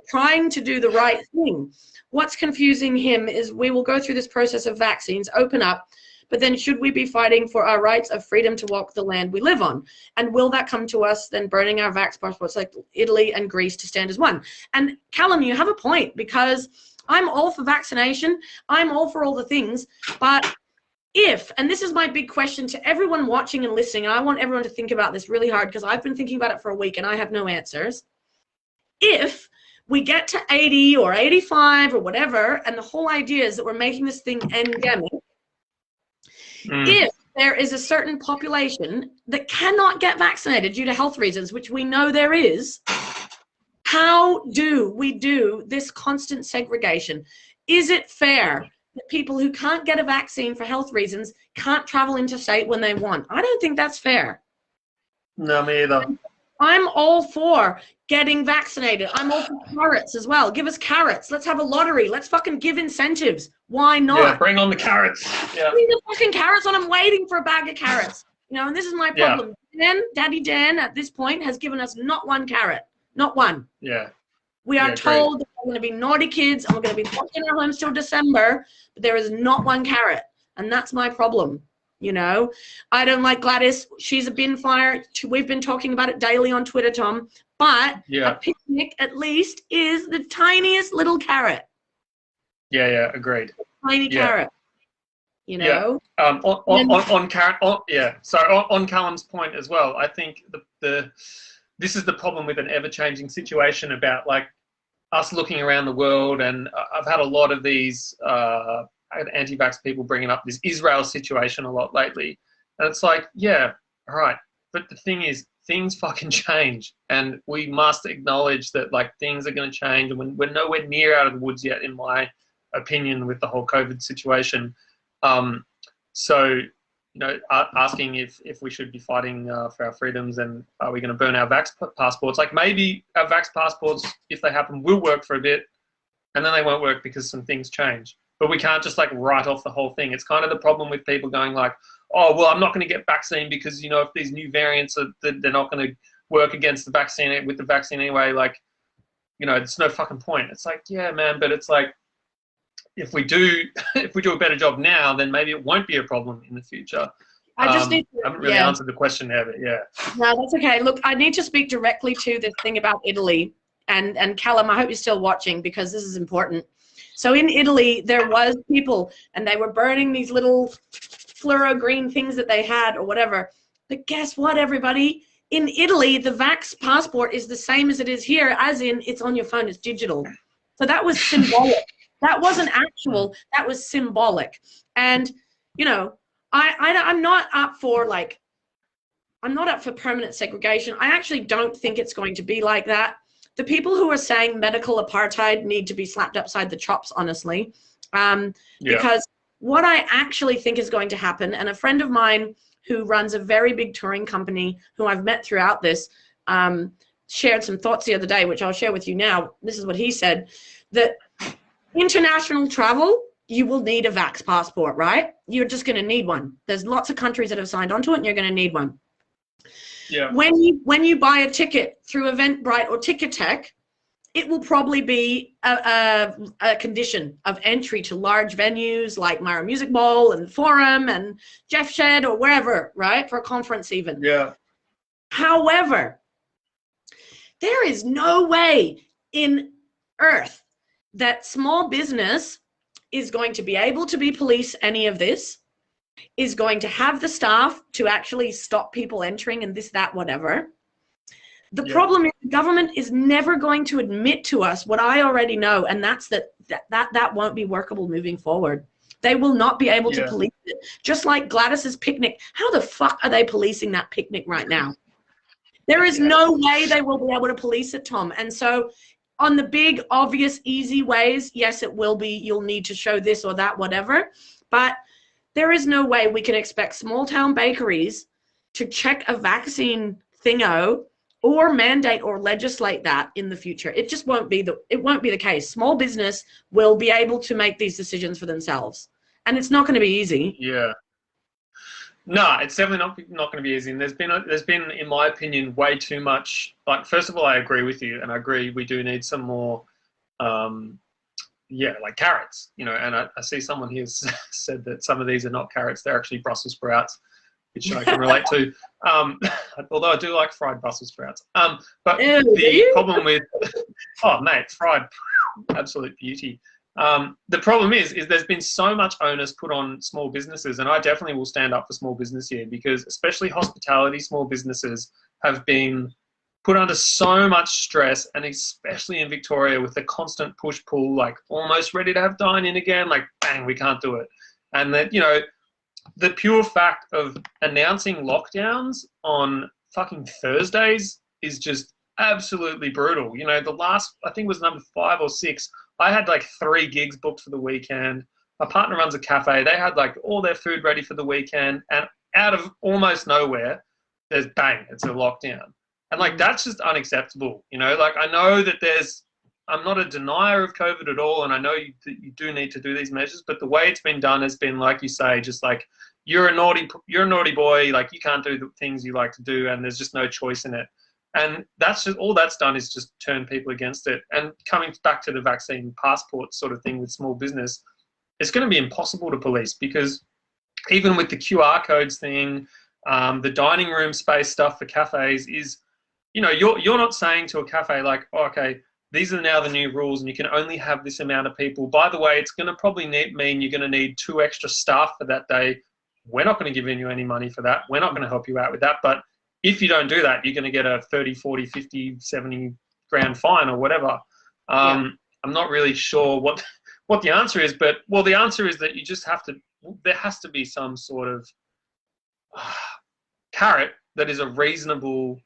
trying to do the right thing. What's confusing him is we will go through this process of vaccines, open up, but then should we be fighting for our rights of freedom to walk the land we live on? And will that come to us then burning our Vax passports like Italy and Greece to stand as one? And Callum, you have a point, because I'm all for vaccination. I'm all for all the things. But if, and this is my big question to everyone watching and listening, and I want everyone to think about this really hard because I've been thinking about it for a week and I have no answers. If we get to 80 or 85 or whatever, and the whole idea is that we're making this thing endemic, if there is a certain population that cannot get vaccinated due to health reasons, which we know there is, how do we do this constant segregation? Is it fair that people who can't get a vaccine for health reasons can't travel interstate when they want? I don't think that's fair. No, me either. I'm all for getting vaccinated. I'm all for carrots as well. Give us carrots. Let's have a lottery. Let's fucking give incentives. Why not? Yeah, bring on the carrots. Yeah. Bring the fucking carrots on. I'm waiting for a bag of carrots. You know, and this is my problem. Daddy Dan, at this point, has given us not one carrot. Not one. Yeah. We are told that we're going to be naughty kids and we're going to be locked in our homes till December, but there is not one carrot. And that's my problem. You know, I don't like Gladys. She's a bin flyer. We've been talking about it daily on Twitter, Tom. But a picnic, at least, is the tiniest little carrot. Yeah, agreed. Tiny carrot. You know. Yeah. On carrot. So on Callum's point as well, I think this is the problem with an ever-changing situation about like us looking around the world, and I've had a lot of these anti-vax people bringing up this Israel situation a lot lately, and it's like, yeah, all right, but the thing is, things fucking change, and we must acknowledge that like things are going to change, and we're nowhere near out of the woods yet, in my opinion, with the whole COVID situation. So, you know, asking if we should be fighting for our freedoms, and are we going to burn our Vax passports? Like, maybe our Vax passports, if they happen, will work for a bit, and then they won't work because some things change. But we can't just like write off the whole thing. It's kind of the problem with people going like, oh, well, I'm not going to get vaccine because, you know, if these new variants are, they're not going to work against the vaccine with the vaccine anyway. Like, you know, it's no fucking point. It's like, yeah, man, but it's like, if we do a better job now, then maybe it won't be a problem in the future. I just need to, I haven't really answered the question there, but yeah. No, that's okay. Look, I need to speak directly to this thing about Italy. And Callum, I hope you're still watching because this is important. So in Italy, there was people, and they were burning these little fluoro green things that they had or whatever. But guess what, everybody? In Italy, the Vax passport is the same as it is here, as in it's on your phone, it's digital. So that was symbolic. That wasn't actual, that was symbolic. And, you know, I'm not up for I'm not up for permanent segregation. I actually don't think it's going to be like that. The people who are saying medical apartheid need to be slapped upside the chops, honestly. Because what I actually think is going to happen, and a friend of mine who runs a very big touring company, who I've met throughout this, shared some thoughts the other day, which I'll share with you now. This is what he said, that international travel, you will need a Vax passport, right? You're just going to need one. There's lots of countries that have signed onto it, and you're going to need one. Yeah. When you buy a ticket through Eventbrite or Ticketek, it will probably be a condition of entry to large venues like Myra Music Bowl and Forum and Jeff Shed or wherever, right? For a conference even. Yeah. However, there is no way in earth that small business is going to be able to police any of this, is going to have the staff to actually stop people entering and this, that, whatever. The problem is the government is never going to admit to us what I already know, and that's that won't be workable moving forward. They will not be able to police it. Just like Gladys's picnic. How the fuck are they policing that picnic right now? There is no way they will be able to police it, Tom. And so on the big, obvious, easy ways, yes, it will be, you'll need to show this or that, whatever. But there is no way we can expect small town bakeries to check a vaccine thingo or mandate or legislate that in the future. It just won't be the case. Small business will be able to make these decisions for themselves. And it's not going to be easy. Yeah. No, it's definitely not going to be easy. And there's been, in my opinion, way too much. Like, first of all, I agree with you, and I agree we do need some more, like carrots, you know. And I see someone here said that some of these are not carrots; they're actually Brussels sprouts, which I can relate to. Although I do like fried Brussels sprouts. But the problem with, oh mate, fried, absolute beauty. The problem is there's been so much onus put on small businesses, and I definitely will stand up for small business here, because especially hospitality small businesses have been put under so much stress, and especially in Victoria with the constant push-pull, like almost ready to have dine-in again, like bang, we can't do it. And that, you know, the pure fact of announcing lockdowns on fucking Thursdays is just absolutely brutal. You know, the last, I think it was number 5 or 6, I had like 3 gigs booked for the weekend. My partner runs a cafe. They had like all their food ready for the weekend, and out of almost nowhere, there's bang, it's a lockdown. And like, that's just unacceptable. You know, like, I know that I'm not a denier of COVID at all, and I know you do need to do these measures, but the way it's been done has been, like you say, just like, you're a naughty boy, like you can't do the things you like to do, and there's just no choice in it. And that's just, all that's done is just turn people against it. And coming back to the vaccine passport sort of thing with small business, it's going to be impossible to police, because even with the QR codes thing, the dining room space stuff for cafes is, you know, you're not saying to a cafe like, oh, okay, these are now the new rules and you can only have this amount of people. By the way, it's going to probably mean you're going to need 2 extra staff for that day. We're not going to give you any money for that. We're not going to help you out with that. But if you don't do that, you're going to get a 30, 40, 50, 70 grand fine or whatever. I'm not really sure what the answer is, but, well, the answer is that you just have to, there has to be some sort of carrot that is a reasonable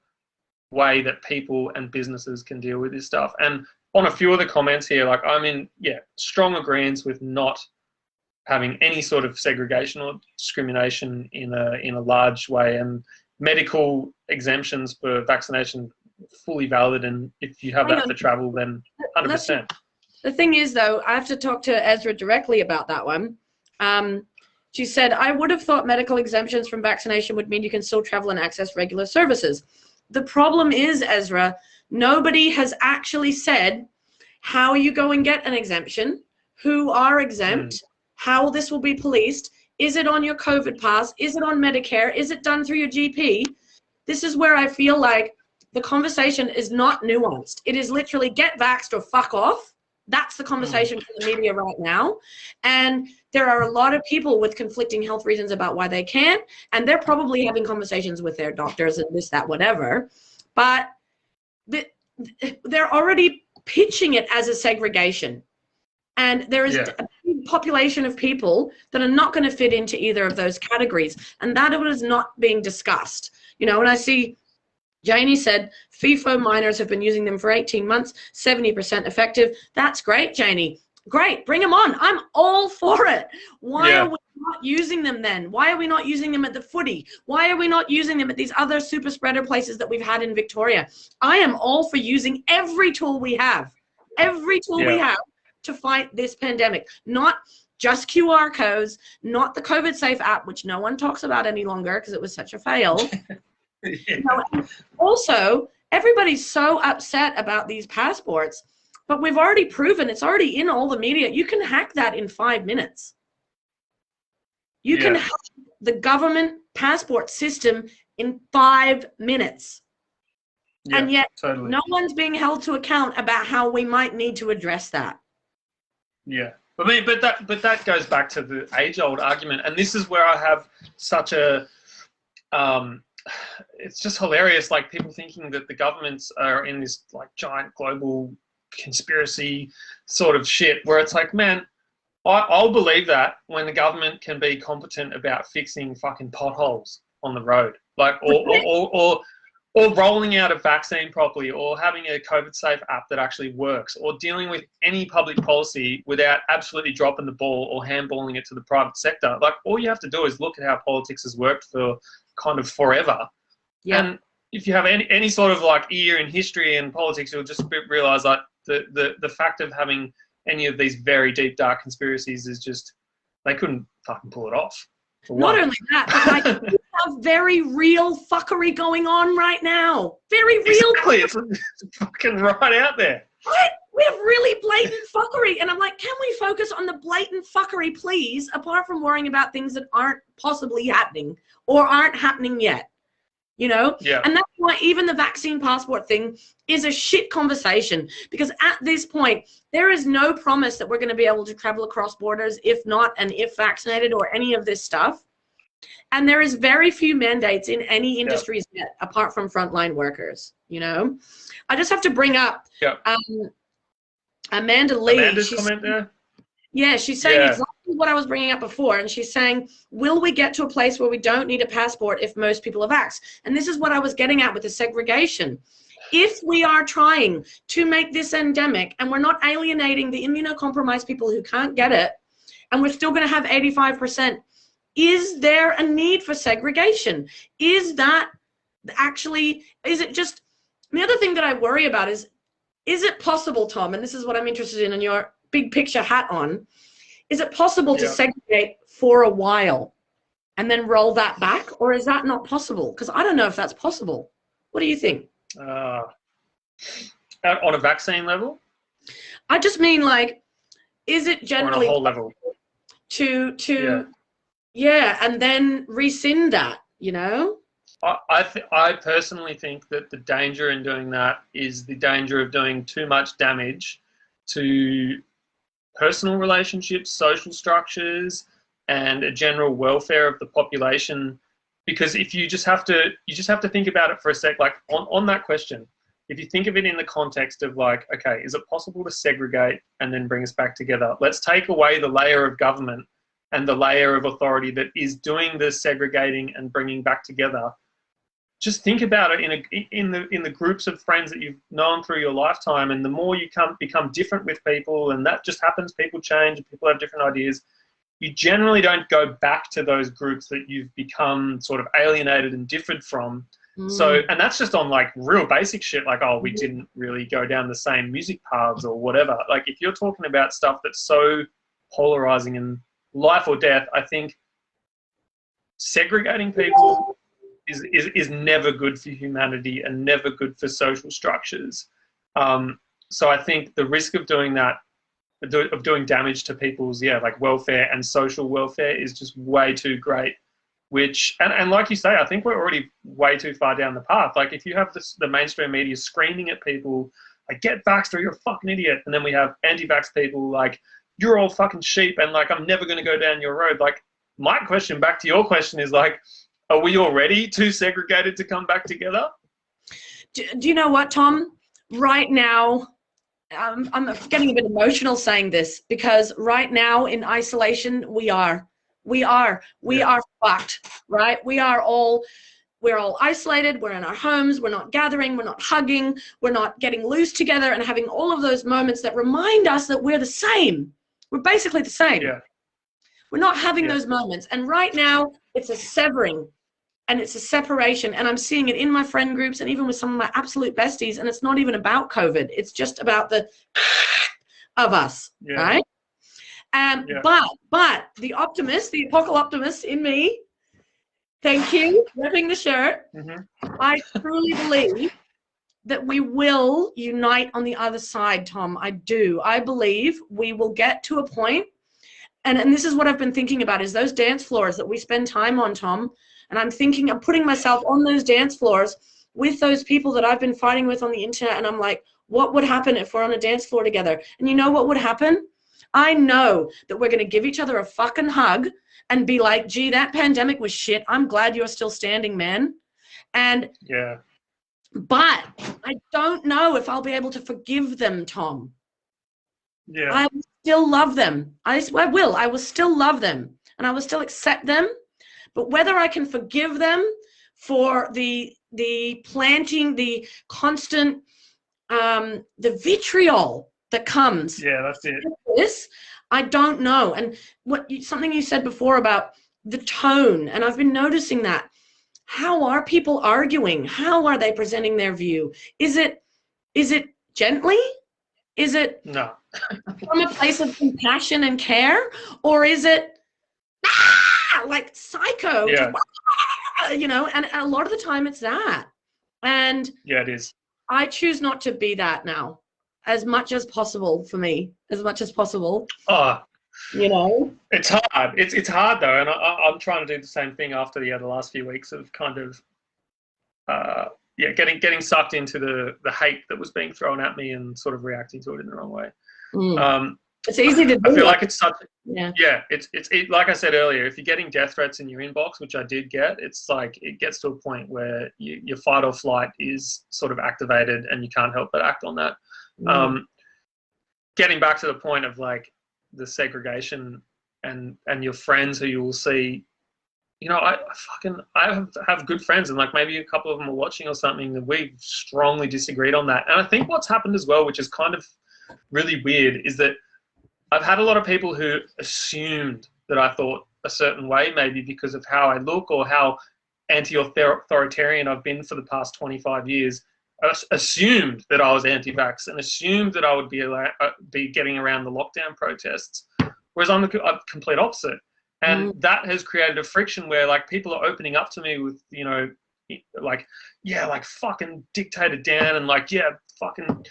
way that people and businesses can deal with this stuff. And on a few of the comments here, like, I'm in, strong agreement with not having any sort of segregation or discrimination in a large way, and medical exemptions for vaccination fully valid, and if you have that for travel, then 100%. The thing is, though, I have to talk to Ezra directly about that one. She said, I would have thought medical exemptions from vaccination would mean you can still travel and access regular services. The problem is, Ezra, nobody has actually said how you go and get an exemption, who are exempt, how this will be policed. Is it on your COVID pass? Is it on Medicare? Is it done through your GP? This is where I feel like the conversation is not nuanced. It is literally get vaxxed or fuck off. That's the conversation for the media right now. And there are a lot of people with conflicting health reasons about why they can't. And they're probably having conversations with their doctors and this, that, whatever. But they're already pitching it as a segregation. And there is a big population of people that are not going to fit into either of those categories. And that is not being discussed. You know, when I see Janie said, FIFO minors have been using them for 18 months, 70% effective. That's great, Janie. Great, bring them on. I'm all for it. Why are we not using them then? Why are we not using them at the footy? Why are we not using them at these other super spreader places that we've had in Victoria? I am all for using every tool we have, we have to fight this pandemic, not just QR codes, not the COVID Safe app, which no one talks about any longer because it was such a fail. You know, also, everybody's so upset about these passports, but we've already proven, it's already in all the media, you can hack that in 5 minutes. You can hack the government passport system in 5 minutes. And yet no one's being held to account about how we might need to address that. Yeah. I mean, but that goes back to the age-old argument, and this is where I have such a it's just hilarious, like people thinking that the governments are in this like giant global conspiracy sort of shit, where it's like, man, I'll believe that when the government can be competent about fixing fucking potholes on the road, like or rolling out a vaccine properly, or having a COVID Safe app that actually works, or dealing with any public policy without absolutely dropping the ball or handballing it to the private sector. Like, all you have to do is look at how politics has worked for kind of forever. Yeah. And if you have any sort of like ear in history and politics, you'll just realize that the fact of having any of these very deep, dark conspiracies is just, they couldn't fucking pull it off. Not only that, but like, we have very real fuckery going on right now. Very real. Exactly. It's fucking right out there. Right? We have really blatant fuckery. And I'm like, can we focus on the blatant fuckery, please, apart from worrying about things that aren't possibly happening or aren't happening yet? You know? Yeah. And that's why even the vaccine passport thing is a shit conversation, because at this point, there is no promise that we're going to be able to travel across borders if not and if vaccinated or any of this stuff. And there is very few mandates in any industries yet, apart from frontline workers, you know? I just have to bring up Amanda Lee. Amanda's comment there? Yeah, she's saying exactly what I was bringing up before. And she's saying, will we get to a place where we don't need a passport if most people are vaxxed? And this is what I was getting at with the segregation. If we are trying to make this endemic and we're not alienating the immunocompromised people who can't get it, and we're still going to have 85%, is there a need for segregation? Is that actually, is it just, the other thing that I worry about is it possible, Tom, and this is what I'm interested in your big picture hat on, is it possible to segregate for a while and then roll that back, or is that not possible? Because I don't know if that's possible. What do you think? On a vaccine level? I just mean, like, is it generally on a whole level and then rescind that, you know? I personally think that the danger in doing that is the danger of doing too much damage to personal relationships, social structures, and a general welfare of the population. Because if you just have to think about it for a sec, like on that question, if you think of it in the context of like, okay, is it possible to segregate and then bring us back together? Let's take away the layer of government and the layer of authority that is doing the segregating and bringing back together. Just think about it in the groups of friends that you've known through your lifetime, and the more you become different with people, and that just happens, people change, people have different ideas, you generally don't go back to those groups that you've become sort of alienated and differed from. So, and that's just on like real basic shit, like, oh, we didn't really go down the same music paths or whatever. Like, if you're talking about stuff that's so polarizing and life or death, I think segregating people is never good for humanity and never good for social structures. So I think the risk of doing that of doing damage to people's like welfare and social welfare is just way too great. Which and like you say, I think we're already way too far down the path. Like if you have the mainstream media screaming at people like get vaxxed or you're a fucking idiot, and then we have anti-vax people like you're all fucking sheep and like I'm never going to go down your road. Like my question back to your question is like, are we already too segregated to come back together? Do you know what, Tom? Right now, I'm getting a bit emotional saying this because right now in isolation, we are fucked, right? We're all isolated. We're in our homes. We're not gathering. We're not hugging. We're not getting loose together and having all of those moments that remind us that we're the same. We're basically the same. Yeah. We're not having those moments. And right now, it's a severing and it's a separation. And I'm seeing it in my friend groups and even with some of my absolute besties. And it's not even about COVID. It's just about the of us, right? But the optimist, the Apocaloptimist in me, thank you, ripping the shirt. I truly believe that we will unite on the other side, Tom. I do. I believe we will get to a point, and this is what I've been thinking about, is those dance floors that we spend time on, Tom. And I'm thinking, I'm putting myself on those dance floors with those people that I've been fighting with on the internet, and I'm like, what would happen if we're on a dance floor together? And you know what would happen? I know that we're going to give each other a fucking hug and be like, gee, that pandemic was shit. I'm glad you're still standing, man. And but I don't know if I'll be able to forgive them, Tom. I will still love them. I will. I will still love them and I will still accept them. But whether I can forgive them for the planting, the constant, the vitriol that comes. That's it. This, I don't know. And something you said before about the tone, and I've been noticing that. How are people arguing? How are they presenting their view? Is it gently? Is it no from a place of compassion and care? Or is it like psycho? You know, and a lot of the time it's that. And it is. I choose not to be that now, as much as possible for me, as much as possible. You know, it's hard. It's hard though, and I'm trying to do the same thing after the last few weeks of kind of getting sucked into the hate that was being thrown at me and sort of reacting to it in the wrong way. It's easy to do. I feel like it's such. It's like I said earlier. If you're getting death threats in your inbox, which I did get, it's like it gets to a point where your fight or flight is sort of activated, and you can't help but act on that. Getting back to the point of like the segregation and your friends who you will see, you know, I have good friends, and like maybe a couple of them are watching or something, and we've strongly disagreed on that. And I think what's happened as well, which is kind of really weird, is that I've had a lot of people who assumed that I thought a certain way, maybe because of how I look or how anti-authoritarian I've been for the past 25 years, assumed that I was anti-vax and assumed that I would be getting around the lockdown protests, whereas I'm the complete opposite. And that has created a friction where like people are opening up to me with, you know, like, like fucking dictator Dan, and like, fucking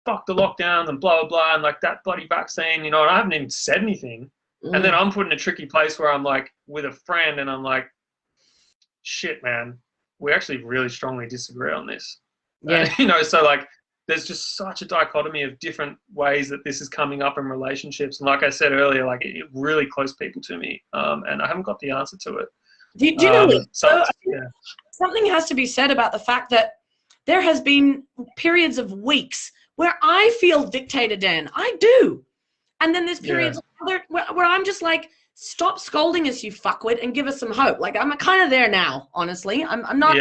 fuck the lockdown and blah, blah, blah, and like that bloody vaccine, you know, and I haven't even said anything. And then I'm put in a tricky place where I'm like with a friend and I'm like, shit, man, we actually really strongly disagree on this. You know, so like there's just such a dichotomy of different ways that this is coming up in relationships. And like I said earlier, like it really close people to me, and I haven't got the answer to it. Do you know, something has to be said about the fact that there has been periods of weeks where I feel dictator Dan. I do. And then there's periods where I'm just like, stop scolding us, you fuckwit, and give us some hope. Like I'm kind of there now, honestly. I'm not.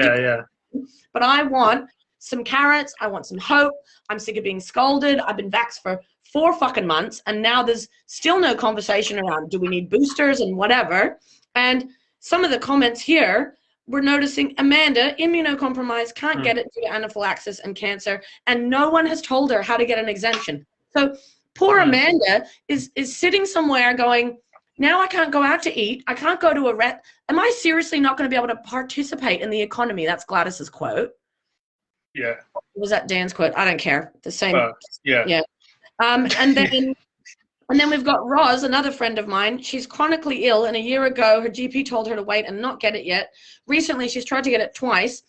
But I want some carrots. I want some hope. I'm sick of being scolded. I've been vaxxed for 4 fucking months, and now there's still no conversation around do we need boosters and whatever. And some of the comments here, we're noticing Amanda, immunocompromised, can't get it due to anaphylaxis and cancer, and no one has told her how to get an exemption. So poor Amanda is sitting somewhere going, now I can't go out to eat. I can't go to a am I seriously not going to be able to participate in the economy? That's Gladys's quote. Was that Dan's quote? I don't care. The same. And then And then we've got Roz, another friend of mine. She's chronically ill, and a year ago, her GP told her to wait and not get it yet. Recently, she's tried to get it twice,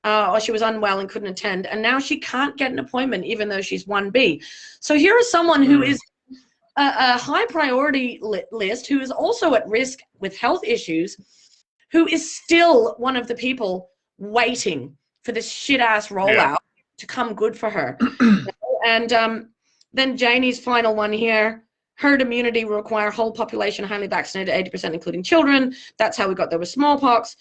or she was unwell and couldn't attend, and now she can't get an appointment, even though she's 1B. So here is someone who is a high priority list, who is also at risk with health issues, who is still one of the people waiting for this shit-ass rollout to come good for her. And then Janie's final one here. Herd immunity will require whole population highly vaccinated, 80% including children. That's how we got there with smallpox.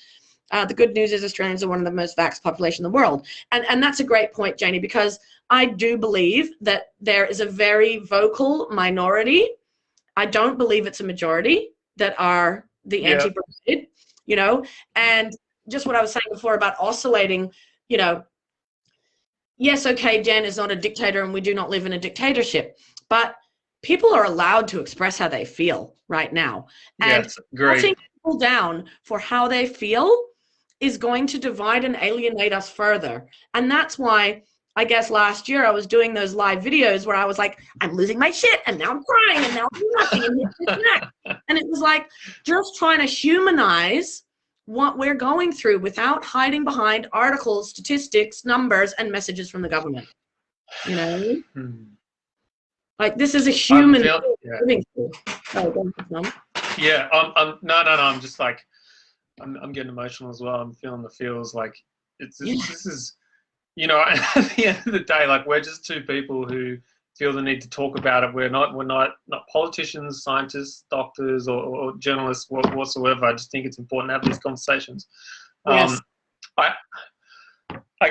The good news is Australians are one of the most vaxxed population in the world. And that's a great point, Janie, because I do believe that there is a very vocal minority. I don't believe it's a majority that are the anti-vaccine, you know, and just what I was saying before about oscillating, you know, yes, okay, Jen is not a dictator and we do not live in a dictatorship, but people are allowed to express how they feel right now. And putting people down for how they feel is going to divide and alienate us further. And that's why I guess last year I was doing those live videos where I was like, I'm losing my shit and now I'm crying and now I'm nothing and this and that. And it was like just trying to humanize what we're going through without hiding behind articles, statistics, numbers, and messages from the government. You know? Like this is a human living through. I'm just like, I'm getting emotional as well. I'm feeling the feels like this is, you know, at the end of the day, like we're just two people who feel the need to talk about it. We're not politicians, scientists, doctors, or journalists whatsoever. I just think it's important to have these conversations. Yes. I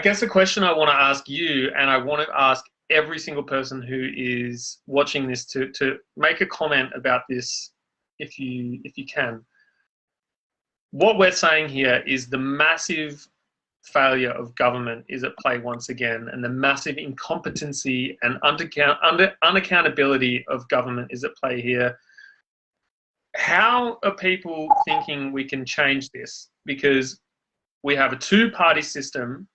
guess the question I want to ask you, and I want to ask every single person who is watching this to make a comment about this, if you can. What we're saying here is the massive failure of government is at play once again, and the massive incompetency and unaccountability of government is at play here. How are people thinking we can change this? Because we have a two-party system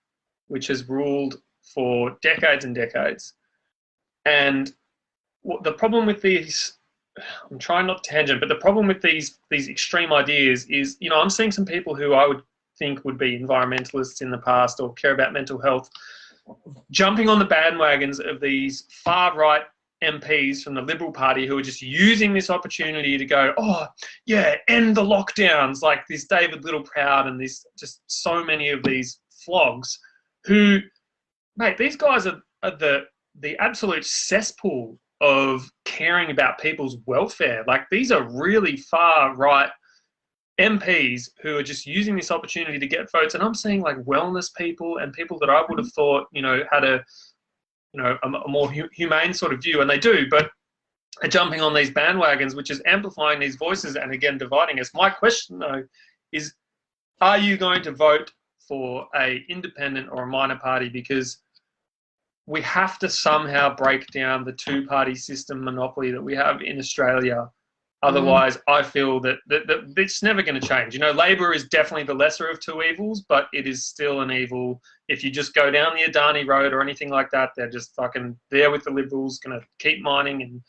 which has ruled for decades and decades. And the problem with these, I'm trying not to tangent, but the problem with these extreme ideas is, you know, I'm seeing some people who I would think would be environmentalists in the past or care about mental health, jumping on the bandwagons of these far-right MPs from the Liberal Party who are just using this opportunity to go, oh, yeah, end the lockdowns, like this David Littleproud and this just so many of these flogs who, mate, these guys are the absolute cesspool of caring about people's welfare. Like these are really far-right MPs who are just using this opportunity to get votes. And I'm seeing like wellness people and people that I would have thought, you know, had a more humane sort of view, and they do, but are jumping on these bandwagons, which is amplifying these voices and again dividing us. My question though is, are you going to vote for a independent or a minor party? Because we have to somehow break down the two-party system monopoly that we have in Australia. Otherwise, I feel that it's never going to change. You know, Labor is definitely the lesser of two evils, but it is still an evil. If you just go down the Adani road or anything like that, they're just fucking there with the Liberals, going to keep mining and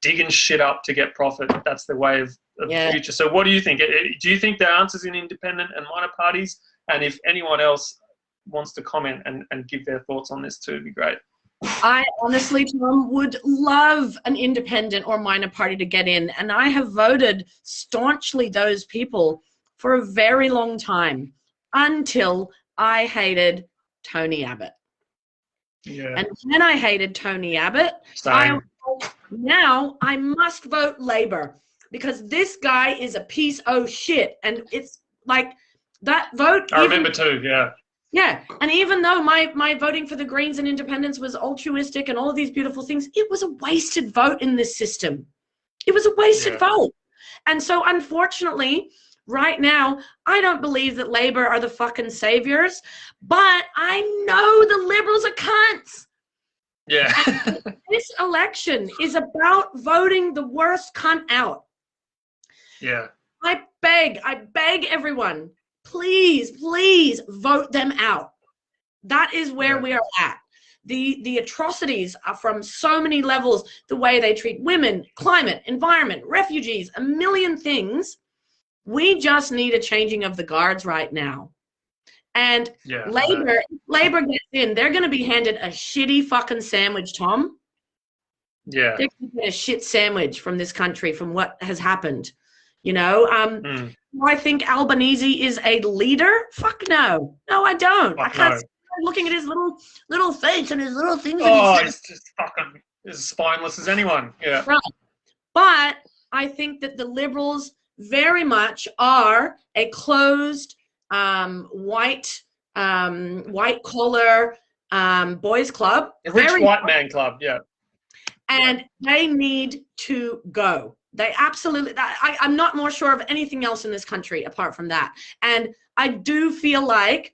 digging shit up to get profit. That's the way of the future. So what do you think? Do you think the answer's in independent and minor parties? And if anyone else wants to comment and give their thoughts on this too, it'd be great. I honestly, Tom, would love an independent or minor party to get in. And I have voted staunchly those people for a very long time until I hated Tony Abbott. Yeah. And when I hated Tony Abbott, now I must vote Labor because this guy is a piece of shit. And it's like that vote. I remember too, yeah. Yeah, and even though my voting for the Greens and independents was altruistic and all of these beautiful things, it was a wasted vote in this system. It was a wasted vote. And so unfortunately, right now, I don't believe that Labor are the fucking saviors, but I know the Liberals are cunts. Yeah. This election is about voting the worst cunt out. Yeah. I beg everyone, please vote them out. That is where we are at. the atrocities are from so many levels, the way they treat women, climate, environment, refugees, a million things. We just need a changing of the guards right now. And Labor gets in, they're going to be handed a shitty fucking sandwich, Tom. Yeah. They're going to get a shit sandwich from this country, from what has happened. You know, do I think Albanese is a leader? Fuck no. No, I don't. I can't see looking at his little face and his little things. He's just fucking as spineless as anyone. Yeah. Right. But I think that the Liberals very much are a closed, white collar boys club. A rich white man club, yeah. And they need to go. They absolutely, I'm not more sure of anything else in this country apart from that. And I do feel like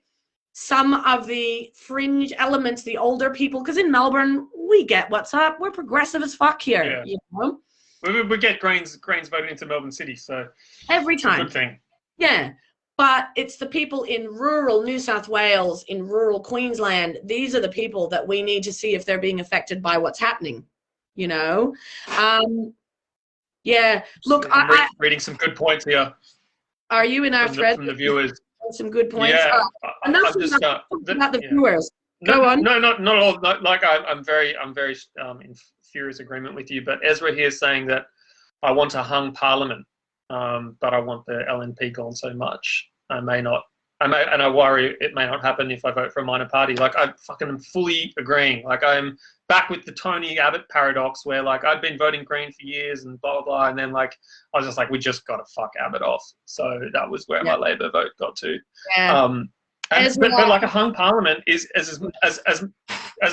some of the fringe elements, the older people, because in Melbourne, we get what's up. We're progressive as fuck here. Yeah. You know? We get Greens voted into Melbourne City, so every time. It's a good thing. Yeah. But it's the people in rural New South Wales, in rural Queensland. These are the people that we need to see if they're being affected by what's happening. You know? Yeah. Look, I'm reading some good points here. Are you in our thread? From the viewers. Some good points. Yeah. Enough about the viewers. Go on. No, not all. Like I'm very in furious agreement with you. But Ezra here is saying that I want a hung parliament, but I want the LNP gone so much. And I worry it may not happen if I vote for a minor party. Like I fucking am fully agreeing. Like I'm back with the Tony Abbott paradox where like I'd been voting Green for years and blah, blah, blah. And then like, I was just like, we just got to fuck Abbott off. So that was where my Labor vote got to. Yeah. But like a hung parliament is as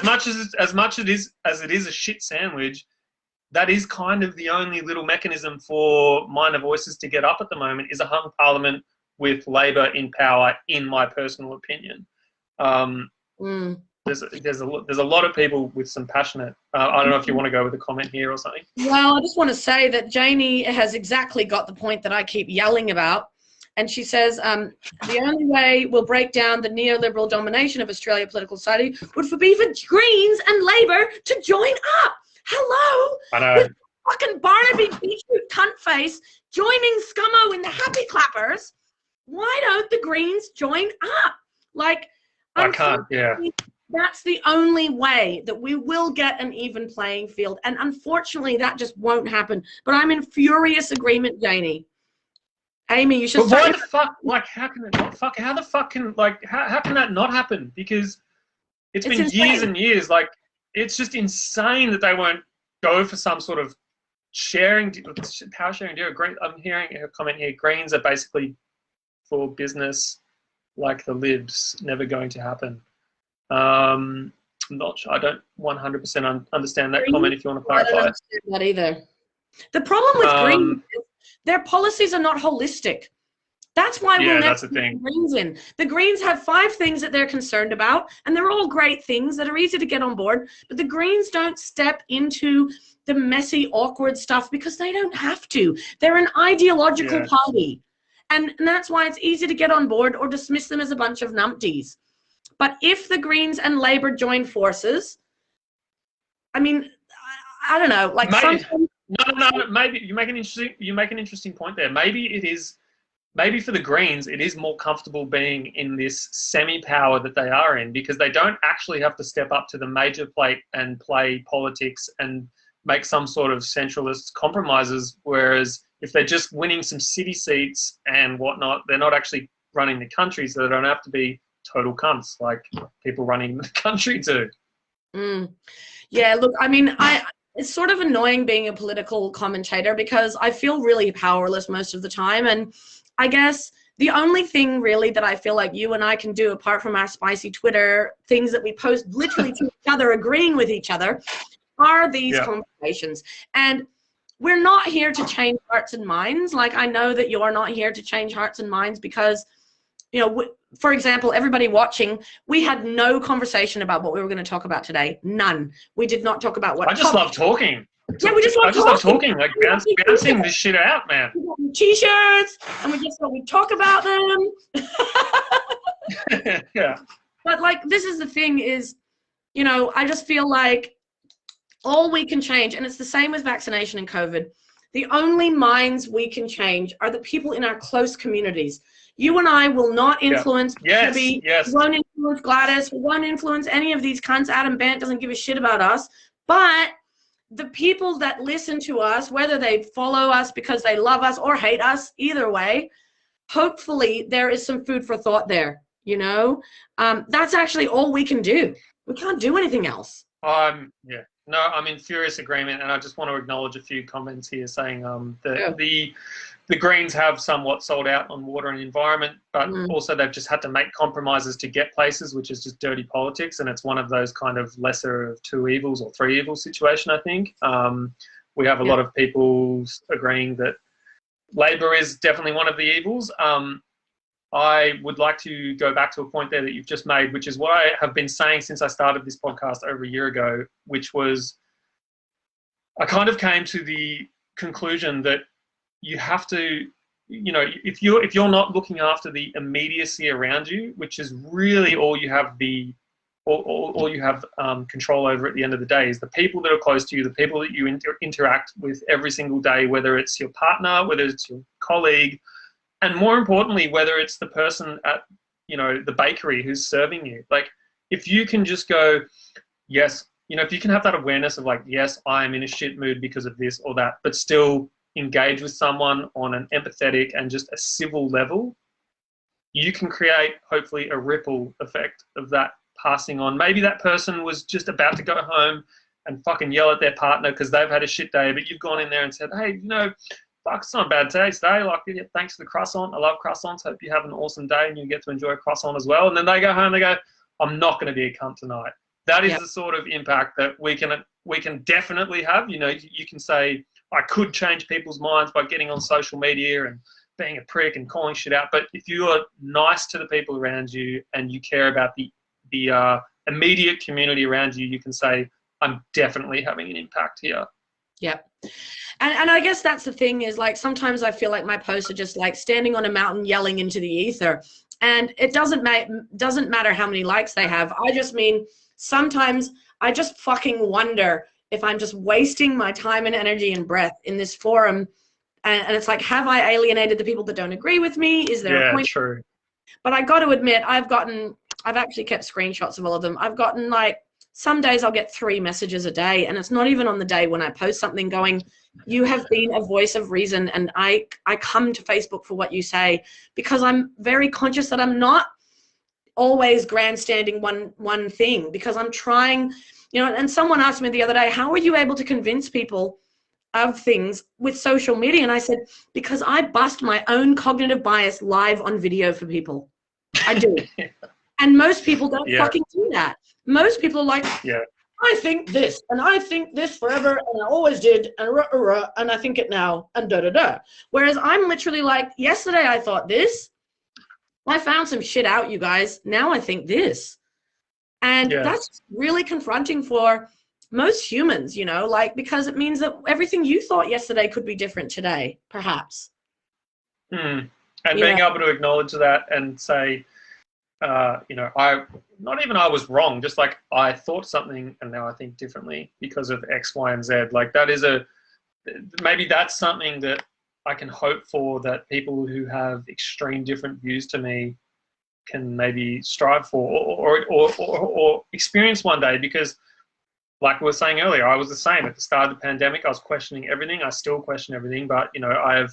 much as it is a shit sandwich, that is kind of the only little mechanism for minor voices to get up at the moment is a hung parliament with Labor in power, in my personal opinion. There's a lot of people with some passionate. I don't know if you want to go with a comment here or something. Well, I just want to say that Janie has exactly got the point that I keep yelling about. And she says, the only way we'll break down the neoliberal domination of Australia political society would be for Greens and Labor to join up. Hello? I know. With fucking Barnaby Beetroot cunt face joining Scummo in the happy clappers. Why don't the Greens join up? Like, I can't, yeah. That's the only way that we will get an even playing field. And unfortunately, that just won't happen. But I'm in furious agreement, Janie. Amy, you should. But why the fuck? Like, how can it not? Fuck, how the fuck can how can that not happen? Because it's been insane. Years and years. Like, it's just insane that they won't go for some sort of power sharing deal. I'm hearing a comment here. Greens are basically for business, like the Libs. Never going to happen. I'm not sure. I don't 100% understand that comment. If you want to clarify, I don't understand that either. The problem with Greens is their policies are not holistic. That's why we'll never get the Greens in. The Greens have 5 things that they're concerned about, and they're all great things that are easy to get on board, but the Greens don't step into the messy, awkward stuff because they don't have to. They're an ideological party, and that's why it's easy to get on board or dismiss them as a bunch of numpties. But if the Greens and Labor join forces, I mean, I don't know, like No. Maybe you make an interesting point there. Maybe for the Greens, it is more comfortable being in this semi-power that they are in because they don't actually have to step up to the major plate and play politics and make some sort of centralist compromises. Whereas if they're just winning some city seats and whatnot, they're not actually running the country, so they don't have to be total cunts like people running the country do. Yeah, look, I mean, it's sort of annoying being a political commentator because I feel really powerless most of the time. And I guess the only thing really that I feel like you and I can do apart from our spicy Twitter things that we post literally to each other, agreeing with each other, are these conversations. And we're not here to change hearts and minds. Like, I know that you're not here to change hearts and minds because, you know, for example, everybody watching, we had no conversation about what we were going to talk about today. None. We did not talk about what. I just love talking. Yeah, we just love talking. Like bouncing this shit out, man. We got T-shirts, and we just thought we'd talk about them. Yeah. But like, this is the thing: is you know, I just feel like all we can change, and it's the same with vaccination and COVID, the only minds we can change are the people in our close communities. You and I will not influence Debbie, won't influence Gladys, won't influence any of these cunts. Adam Bant doesn't give a shit about us. But the people that listen to us, whether they follow us because they love us or hate us, either way, hopefully there is some food for thought there, you know? That's actually all we can do. We can't do anything else. Yeah. No, I'm in furious agreement, and I just want to acknowledge a few comments here saying that the Greens have somewhat sold out on water and environment, but also they've just had to make compromises to get places, which is just dirty politics, and it's one of those kind of lesser of two evils or three evils situation, I think. We have a lot of people agreeing that Labor is definitely one of the evils. I would like to go back to a point there that you've just made, which is what I have been saying since I started this podcast over a year ago, which was I kind of came to the conclusion that you have to, you know, if you're not looking after the immediacy around you, which is really all you have all you have control over at the end of the day, is the people that are close to you, the people that you interact with every single day, whether it's your partner, whether it's your colleague, and more importantly, whether it's the person at, you know, the bakery who's serving you. Like, if you can just go, yes, you know, if you can have that awareness of like, yes, I am in a shit mood because of this or that, but still engage with someone on an empathetic and just a civil level, you can create hopefully a ripple effect of that passing on. Maybe that person was just about to go home and fucking yell at their partner because they've had a shit day, but you've gone in there and said, hey, you know, fuck, it's not a bad day today. Like, yeah, thanks for the croissant. I love croissants. Hope you have an awesome day and you get to enjoy a croissant as well. And then they go home, they go, I'm not going to be a cunt tonight. That is the sort of impact that we can definitely have. You know, you can say, I could change people's minds by getting on social media and being a prick and calling shit out. But if you are nice to the people around you and you care about the immediate community around you, you can say, I'm definitely having an impact here. Yep. And I guess that's the thing is, like, sometimes I feel like my posts are just like standing on a mountain yelling into the ether. And it doesn't matter how many likes they have. I just mean, sometimes I just fucking wonder if I'm just wasting my time and energy and breath in this forum. And it's like, have I alienated the people that don't agree with me? Is there a point? Yeah, true. But I got to admit, I've actually kept screenshots of all of them. I've gotten, like, some days I'll get 3 messages a day, and it's not even on the day when I post something going, you have been a voice of reason, and I come to Facebook for what you say, because I'm very conscious that I'm not always grandstanding one thing, because I'm trying, you know. And someone asked me the other day, how are you able to convince people of things with social media? And I said, because I bust my own cognitive bias live on video for people. I do. And most people don't fucking do that. Most people are like, I think this, and I think this forever, and I always did, and I think it now, and da-da-da. Whereas I'm literally like, yesterday I thought this. I found some shit out, you guys. Now I think this. And that's really confronting for most humans, you know, like, because it means that everything you thought yesterday could be different today, perhaps. And being able to acknowledge that and say, you know, I was wrong, just like I thought something and now I think differently because of X, Y, and Z. Like, that is maybe that's something that I can hope for, that people who have extreme different views to me can maybe strive for or experience one day. Because, like we were saying earlier, I was the same at the start of the pandemic. I was questioning everything. I still question everything, but, you know, I have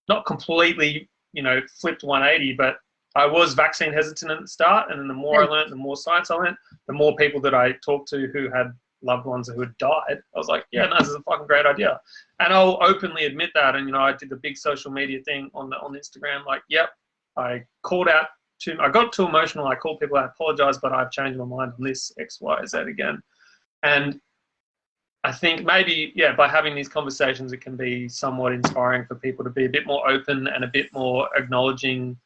not completely, you know, flipped 180, but I was vaccine hesitant at the start, and then the more I learned, the more science I learned, the more people that I talked to who had loved ones who had died, I was like, yeah, no, this is a fucking great idea. And I'll openly admit that. And, you know, I did the big social media thing on Instagram, like, yep, I called out I got too emotional. I called people, I apologize, but I've changed my mind on this X, Y, Z again. And I think maybe, by having these conversations, it can be somewhat inspiring for people to be a bit more open and a bit more acknowledging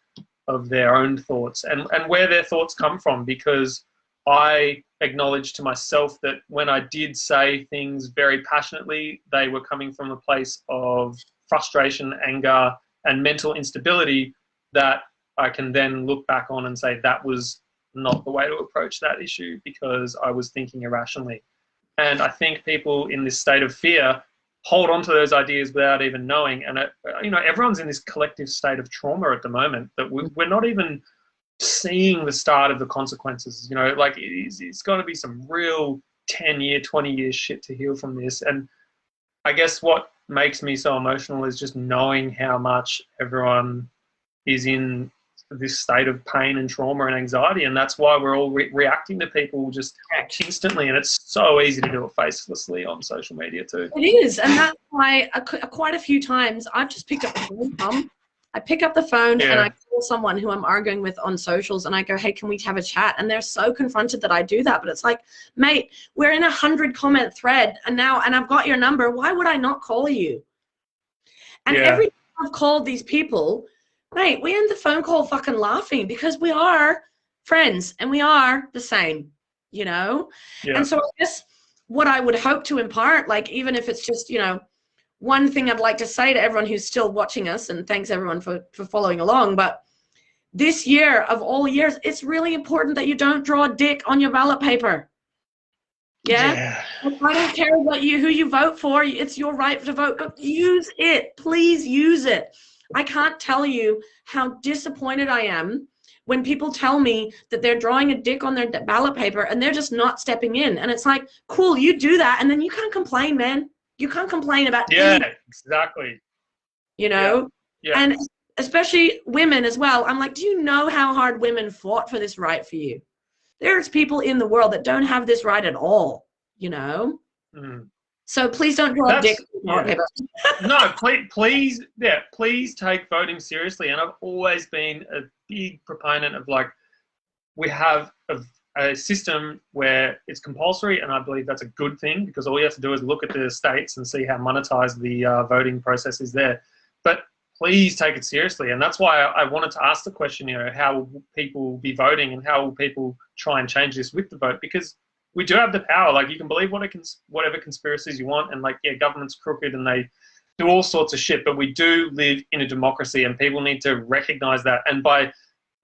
of their own thoughts and where their thoughts come from. Because I acknowledge to myself that when I did say things very passionately, they were coming from a place of frustration, anger, and mental instability that I can then look back on and say that was not the way to approach that issue because I was thinking irrationally. And I think people in this state of fear hold on to those ideas without even knowing. And, everyone's in this collective state of trauma at the moment that we're not even seeing the start of the consequences. Like it's got to be some real 10-year, 20-year shit to heal from this. And I guess what makes me so emotional is just knowing how much everyone is in this state of pain and trauma and anxiety, and that's why we're all reacting to people just instantly, and it's so easy to do it facelessly on social media too. It is, and that's why quite a few times I've just picked up the phone, Tom. I pick up the phone and I call someone who I'm arguing with on socials, and I go, hey, can we have a chat? And they're so confronted that I do that, but it's like, mate, we're in a 100-comment thread, and I've got your number. Why would I not call you? And every time I've called these people, mate, we end the phone call fucking laughing because we are friends and we are the same, Yeah. And so I guess what I would hope to impart, like, even if it's just, one thing I'd like to say to everyone who's still watching us, and thanks everyone for following along, but this year of all years, it's really important that you don't draw a dick on your ballot paper. Yeah. I don't care who you vote for. It's your right to vote, but use it. Please use it. I can't tell you how disappointed I am when people tell me that they're drawing a dick on their ballot paper and they're just not stepping in. And it's like, cool, you do that, and then you can't complain, man. You can't complain about anything. Exactly. Yeah. And especially women as well. I'm like, do you know how hard women fought for this right for you? There's people in the world that don't have this right at all, So please don't draw a dick on ballot paper. No, please take voting seriously. And I've always been a big proponent of, like, we have a system where it's compulsory, and I believe that's a good thing because all you have to do is look at the states and see how monetized the voting process is there. But please take it seriously, and that's why I wanted to ask the question, how will people be voting and how will people try and change this with the vote? Because we do have the power. Like, you can believe whatever conspiracies you want, and government's crooked and they do all sorts of shit, but we do live in a democracy and people need to recognize that. And by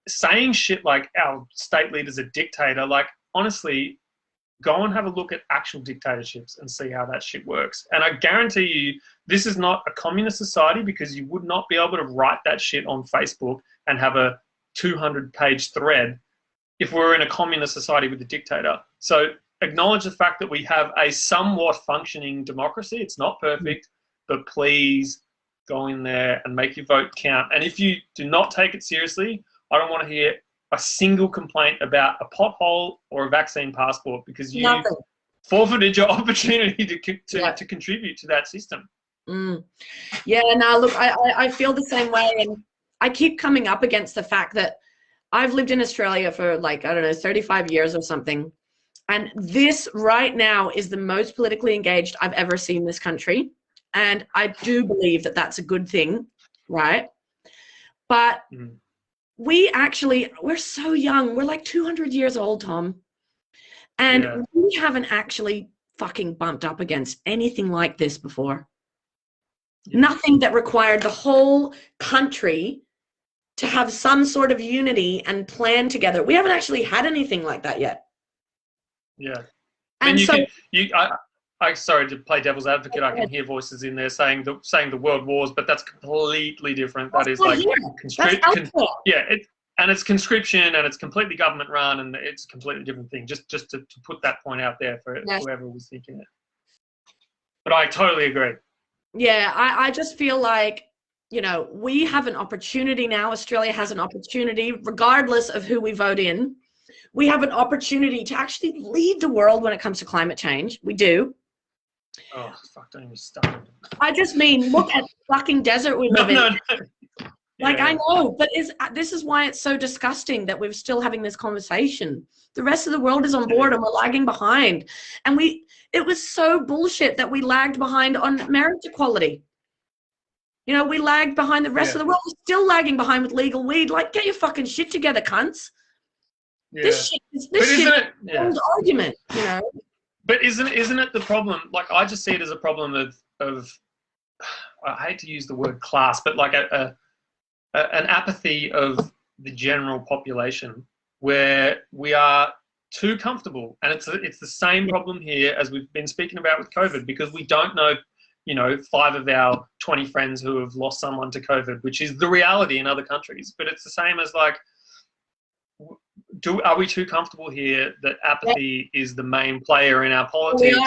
saying shit like our state leader's a dictator, like, honestly, go and have a look at actual dictatorships and see how that shit works. And I guarantee you, this is not a communist society, because you would not be able to write that shit on Facebook and have a 200-page thread if we're in a communist society with a dictator. So acknowledge the fact that we have a somewhat functioning democracy. It's not perfect, but please go in there and make your vote count. And if you do not take it seriously, I don't want to hear a single complaint about a pothole or a vaccine passport, because you forfeited your opportunity to contribute to that system. Yeah, no, look, I feel the same way, and I keep coming up against the fact that I've lived in Australia for 35 years or something, and this right now is the most politically engaged I've ever seen this country, and I do believe that that's a good thing, right? But we're so young. We're like 200 years old, Tom. And we haven't actually fucking bumped up against anything like this before. Nothing that required the whole country to have some sort of unity and plan together. We haven't actually had anything like that yet. Yeah. And sorry to play devil's advocate. I can hear voices in there saying the world wars, but that's completely different. That is like it's conscription, and it's completely government run, and it's a completely different thing. Just to put that point out there for whoever was thinking it. But I totally agree. Yeah, I just feel like, we have an opportunity now. Australia has an opportunity, regardless of who we vote in. We have an opportunity to actually lead the world when it comes to climate change. We do. Oh, fuck, don't even start. I just mean, look at the fucking desert we live in. No. I know, but this is why it's so disgusting that we're still having this conversation. The rest of the world is on board and we're lagging behind. And it was so bullshit that we lagged behind on marriage equality. We lagged behind the rest of the world. We're still lagging behind with legal weed. Like, get your fucking shit together, cunts. Yeah. This shit is an old argument, But isn't it the problem? Like, I just see it as a problem of I hate to use the word class, but like an apathy of the general population where we are too comfortable. And it's the same problem here as we've been speaking about with COVID, because we don't know, 5 of our 20 friends who have lost someone to COVID, which is the reality in other countries. But it's the same as like, are we too comfortable here that apathy is the main player in our politics?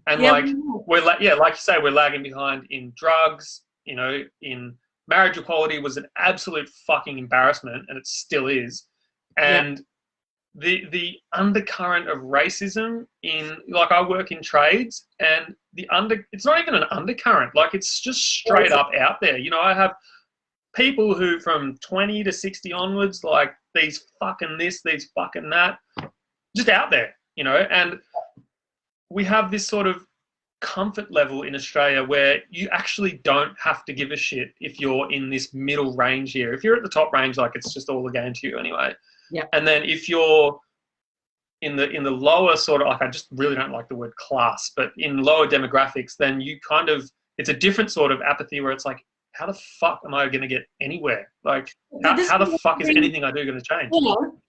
And like like you say, we're lagging behind in drugs. In marriage equality was an absolute fucking embarrassment, and it still is. And the undercurrent of racism in, like, I work in trades, and it's not even an undercurrent, like it's just straight up out there. I have people who from 20 to 60 onwards, like these fucking this, these fucking that, just out there, and we have this sort of comfort level in Australia where you actually don't have to give a shit if you're in this middle range here. If you're at the top range, like, it's just all a game to you anyway. Yeah. And then if you're in the lower sort of, like, I just really don't like the word class, but in lower demographics, then it's a different sort of apathy where it's like, how the fuck am I going to get anywhere? Like, how the fuck is anything I do going to change?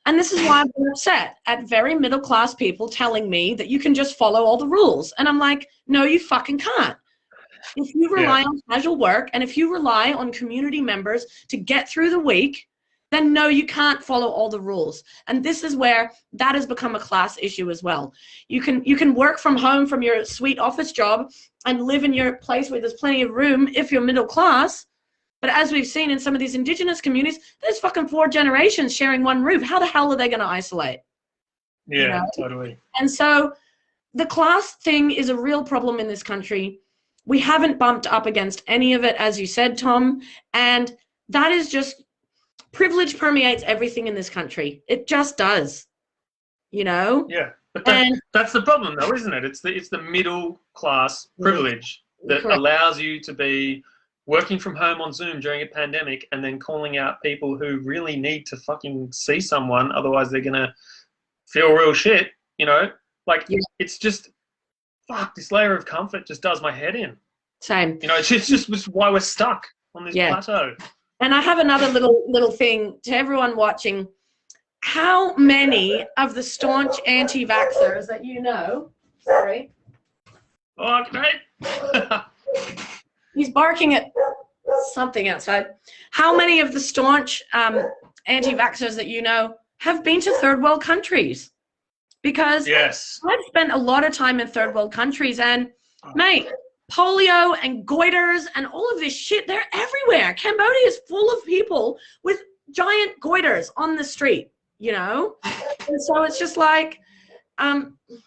And this is why I'm upset at very middle class people telling me that you can just follow all the rules. And I'm like, no, you fucking can't. If you rely on casual work, and if you rely on community members to get through the week, then no, you can't follow all the rules. And this is where that has become a class issue as well. You can work from home from your sweet office job and live in your place where there's plenty of room if you're middle class. But as we've seen in some of these indigenous communities, there's fucking 4 generations sharing one roof. How the hell are they going to isolate? Yeah, totally. And so the class thing is a real problem in this country. We haven't bumped up against any of it, as you said, Tom. And that is just, privilege permeates everything in this country. It just does, Yeah, but that's the problem, though, isn't it? It's the middle class privilege that allows you to be working from home on Zoom during a pandemic and then calling out people who really need to fucking see someone, otherwise they're gonna feel real shit. It's just, fuck, this layer of comfort just does my head in. Same. It's just why we're stuck on this plateau. And I have another little thing to everyone watching. How many of the staunch anti-vaxxers that sorry. Oh, okay. He's barking at something outside. How many of the staunch anti-vaxxers that have been to third world countries? Because I've spent a lot of time in third world countries, and mate, polio and goiters and all of this shit, they're everywhere. Cambodia is full of people with giant goiters on the street, And so it's just like,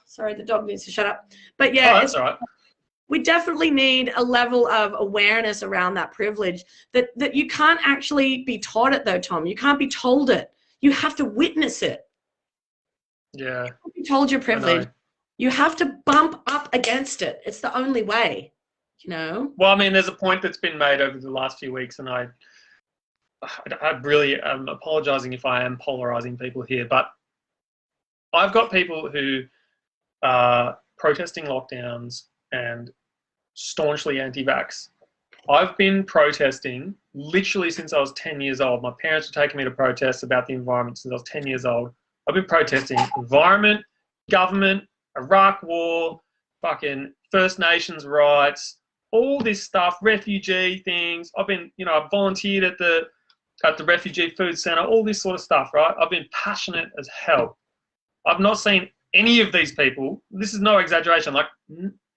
sorry, the dog needs to shut up. But that's all right. We definitely need a level of awareness around that privilege that you can't actually be taught it, though, Tom. You can't be told it. You have to witness it. Yeah. You can't be told your privilege. You have to bump up against it. It's the only way, Well, I mean, there's a point that's been made over the last few weeks, and I really am apologizing if I am polarizing people here, but I've got people who are protesting lockdowns and staunchly anti-vax. I've been protesting literally since I was 10 years old. My parents were taking me to protests about the environment since I was 10 years old. I've been protesting environment, government, Iraq war, fucking First Nations rights, all this stuff, refugee things. I've been, I've volunteered at the Refugee Food Centre, all this sort of stuff, right? I've been passionate as hell. I've not seen any of these people, this is no exaggeration, like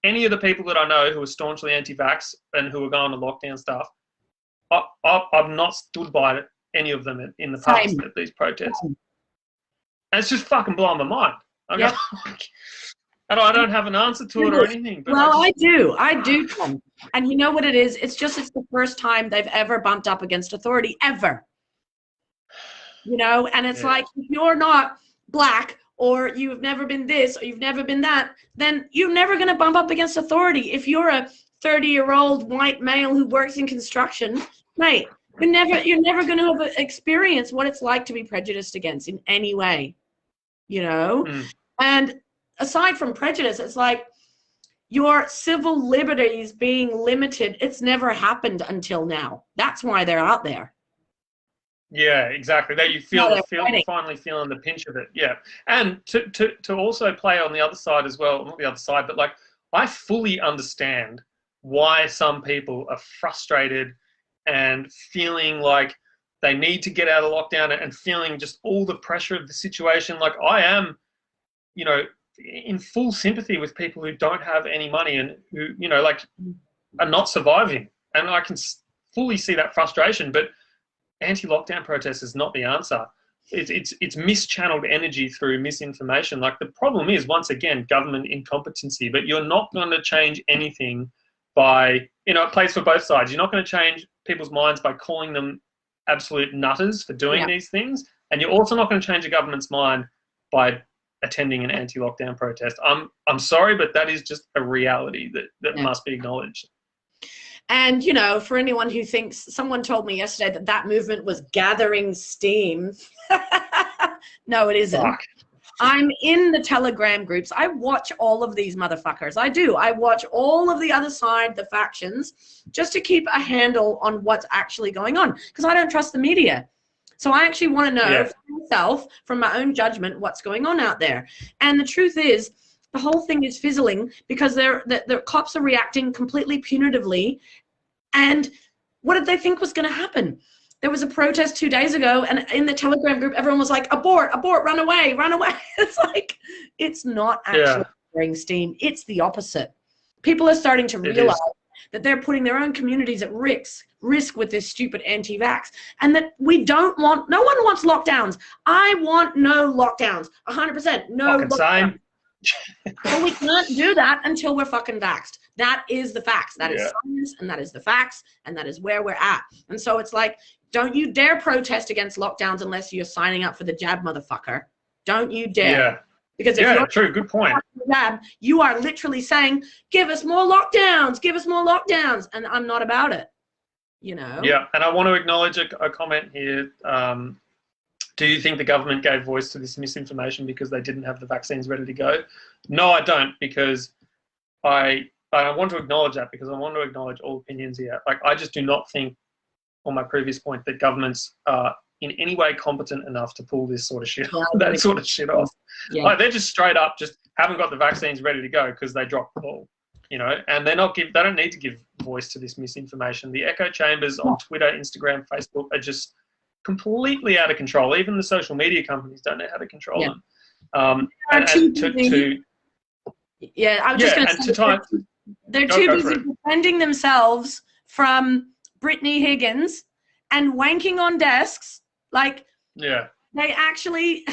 any of the people that I know who are staunchly anti-vax and who are going to lockdown stuff, I've not stood by any of them in the past at these protests. And it's just fucking blowing my mind. And I don't have an answer to it or anything. But I do, Tom. And you know what it is? It's the first time they've ever bumped up against authority, ever. And it's like, if you're not black, or you've never been this, or you've never been that, then you're never going to bump up against authority. If you're a 30-year-old white male who works in construction, mate, you're never going to have experienced what it's like to be prejudiced against in any way, And aside from prejudice, it's like your civil liberties being limited. It's never happened until now. That's why they're out there. Yeah, exactly. That you finally feeling the pinch of it. Yeah, and to also play on the other side as well, not the other side, but like I fully understand why some people are frustrated and feeling like they need to get out of lockdown and feeling just all the pressure of the situation. Like I am, you know, in full sympathy with people who don't have any money and who, you know, like are not surviving, and I can fully see that frustration, but anti-lockdown protests is not the answer. It's mischanneled energy through misinformation. Like the problem is, once again, government incompetency, but you're not going to change anything by, you know, it plays for both sides. You're not going to change people's minds by calling them absolute nutters for doing these things. And you're also not going to change a government's mind by attending an anti-lockdown protest. I'm sorry, but that is just a reality that must be acknowledged. And, you know, for anyone who thinks, someone told me yesterday that movement was gathering steam. No, it isn't. Fuck. I'm in the Telegram groups. I watch all of these motherfuckers. I do. I watch all of the other side, the factions, just to keep a handle on what's actually going on, because I don't trust the media. So I actually want to know for myself, from my own judgment, what's going on out there. And the truth is, the whole thing is fizzling because the cops are reacting completely punitively. And what did they think was going to happen? There was a protest 2 days ago, and in the Telegram group, everyone was like, abort, abort, run away, run away. It's like, it's not actually gathering steam. It's the opposite. People are starting to realize that they're putting their own communities at risk with this stupid anti-vax, and that we don't want, no one wants lockdowns. I want no lockdowns, 100%, no lockdowns. But we can't do that until we're fucking vaxxed. That is the facts. That is science, and that is the facts, and that is where we're at. And so it's like, don't you dare protest against lockdowns unless you're signing up for the jab, motherfucker. Don't you dare. Yeah. Because if you're true, good point. Jab, you are literally saying, give us more lockdowns, give us more lockdowns. And I'm not about it, you know? Yeah, and I want to acknowledge a comment here. Do you think the government gave voice to this misinformation because they didn't have the vaccines ready to go? No, I don't, because I want to acknowledge that, because I want to acknowledge all opinions here. Like, I just do not think, on my previous point, that governments are in any way competent enough to pull this sort of shit, that sort of shit off. Yeah. Like, they're just straight up just haven't got the vaccines ready to go because they dropped the ball, you know, and they don't need to give voice to this misinformation. The echo chambers on Twitter, Instagram, Facebook are just completely out of control. Even the social media companies don't know how to control them. I'm just going to say, they're too busy defending themselves from Brittany Higgins and wanking on desks. Like, they actually,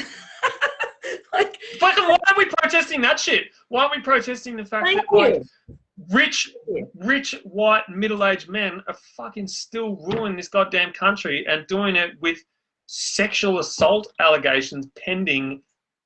like. But why are we protesting that shit? Why aren't we protesting the fact that like rich white middle-aged men are fucking still ruling this goddamn country and doing it with sexual assault allegations pending,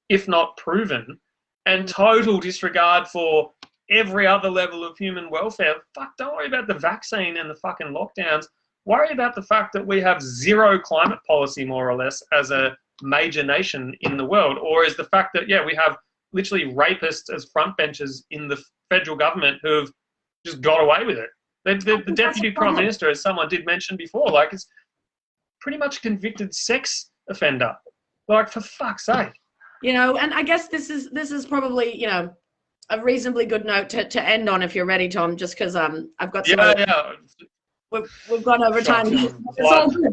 if not proven, and total disregard for every other level of human welfare? Fuck, don't worry about the vaccine and the fucking lockdowns. Worry about the fact that we have zero climate policy, more or less, as a major nation in the world, or is the fact that, we have literally rapists as frontbenchers in the federal government who have just got away with it. The deputy prime minister, as someone did mention before, like, is pretty much a convicted sex offender. Like, for fuck's sake. You know, and I guess this is probably, you know, a reasonably good note to end on if you're ready, Tom, just because I've got some... We've gone over time.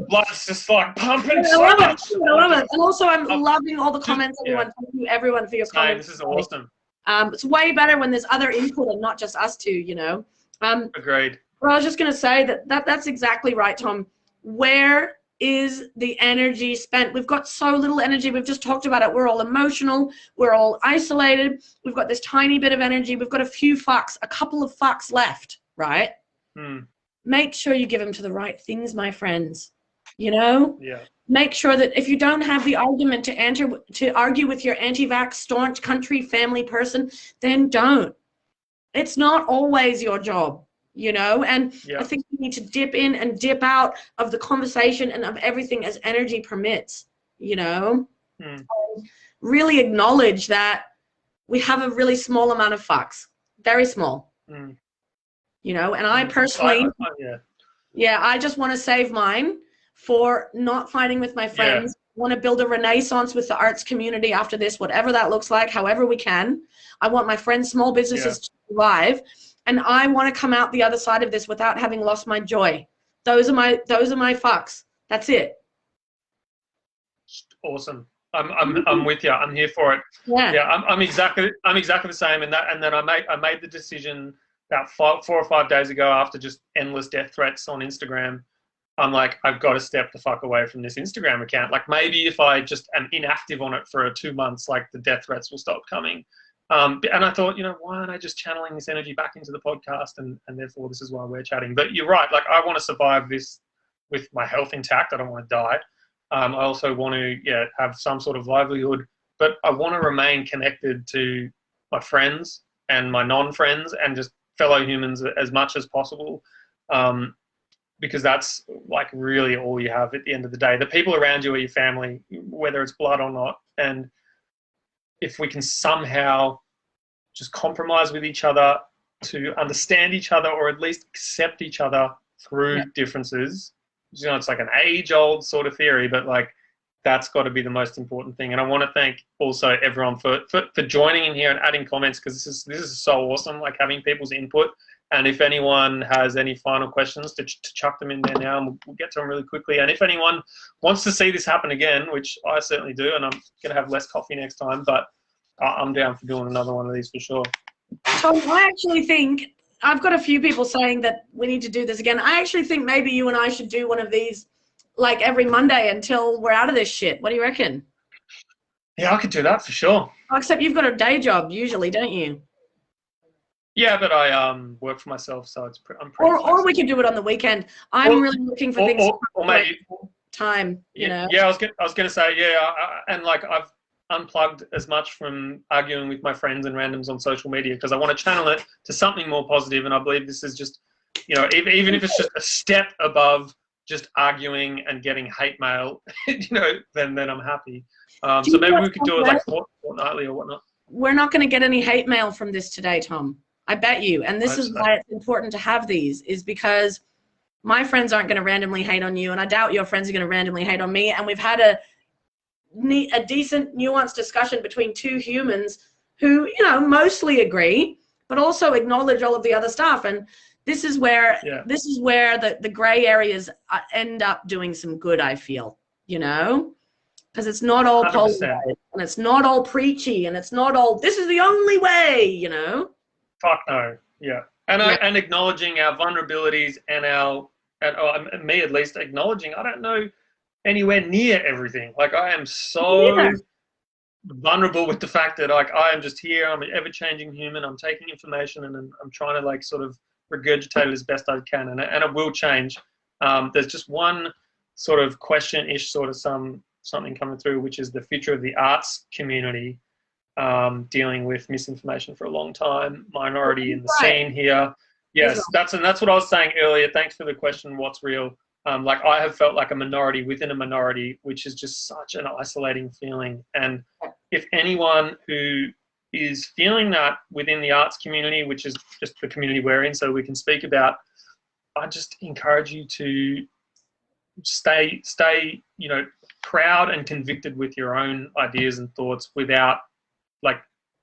Blood's just like pumping. I love it. And also, I'm loving all the comments, everyone. Thank you, everyone, for your comments. This is awesome. It's way better when there's other input and not just us two, you know. Agreed. Well, I was just going to say that's exactly right, Tom. Where is the energy spent? We've got so little energy. We've just talked about it. We're all emotional. We're all isolated. We've got this tiny bit of energy. We've got a couple of fucks left, right? Make sure you give them to the right things, my friends. You know? Yeah. Make sure that if you don't have the argument to argue with your anti-vax, staunch country, family person, then don't. It's not always your job, you know? And I think you need to dip in and dip out of the conversation and of everything as energy permits, you know? Really acknowledge that we have a really small amount of fucks. Very small. You know, and I personally, I just want to save mine. for not fighting with my friends. I want to build a renaissance with the arts community after this, whatever that looks like, however we can. I want my friends' small businesses to survive, and I want to come out the other side of this without having lost my joy. Those are my fucks. That's it. Awesome. I'm with you. I'm here for it. Yeah. I'm exactly the same. And then I made the decision about 4 or 5 days ago after just endless death threats on Instagram. I'm like, I've got to step the fuck away from this Instagram account. Like, maybe if I just am inactive on it for 2 months, like, the death threats will stop coming. And I thought, why aren't I just channeling this energy back into the podcast? And therefore, this is why we're chatting. But you're right. Like, I want to survive this with my health intact. I don't want to die. I also want to have some sort of livelihood. But I want to remain connected to my friends and my non-friends and just fellow humans as much as possible. Because that's like really all you have at the end of the day. The people around you are your family, whether it's blood or not. And if we can somehow just compromise with each other to understand each other, or at least accept each other through differences, it's like an age-old sort of theory, but like that's got to be the most important thing. And I want to thank also everyone for joining in here and adding comments, because this is so awesome, like having people's input. And if anyone has any final questions, to chuck them in there now, and we'll get to them really quickly. And if anyone wants to see this happen again, which I certainly do, and I'm going to have less coffee next time, but I'm down for doing another one of these for sure. Tom, I actually think, I've got a few people saying that we need to do this again. I actually think maybe you and I should do one of these like every Monday until we're out of this shit. What do you reckon? Yeah, I could do that for sure. Except you've got a day job usually, don't you? Yeah, but I work for myself, so I'm pretty. Or we could do it on the weekend. I'm really looking for things. Or maybe time. You know. Yeah, I was going to say and like I've unplugged as much from arguing with my friends and randoms on social media, because I want to channel it to something more positive. And I believe this is just, even if it's just a step above just arguing and getting hate mail, then I'm happy. So maybe we could do it like fortnightly or whatnot. We're not going to get any hate mail from this today, Tom. I bet you. And this is why it's important to have these, is because my friends aren't going to randomly hate on you, and I doubt your friends are going to randomly hate on me. And we've had a decent, nuanced discussion between two humans who, mostly agree, but also acknowledge all of the other stuff. And this is where the gray areas end up doing some good, I feel, because it's not all polarized, and it's not all preachy, and it's not all, this is the only way, Fuck no. Yeah. And acknowledging our vulnerabilities and me at least, acknowledging I don't know anywhere near everything. Like, I am so vulnerable with the fact that like I am just here. I'm an ever-changing human. I'm taking information and I'm trying to like sort of regurgitate it as best I can, and it will change. There's just one sort of question-ish sort of something coming through, which is the future of the arts community. Dealing with misinformation for a long time, minority in the scene here. Yes, that's what I was saying earlier. Thanks for the question. What's real? Like, I have felt like a minority within a minority, which is just such an isolating feeling. And if anyone who is feeling that within the arts community, which is just the community we're in, so we can speak about, I just encourage you to stay, proud and convicted with your own ideas and thoughts without like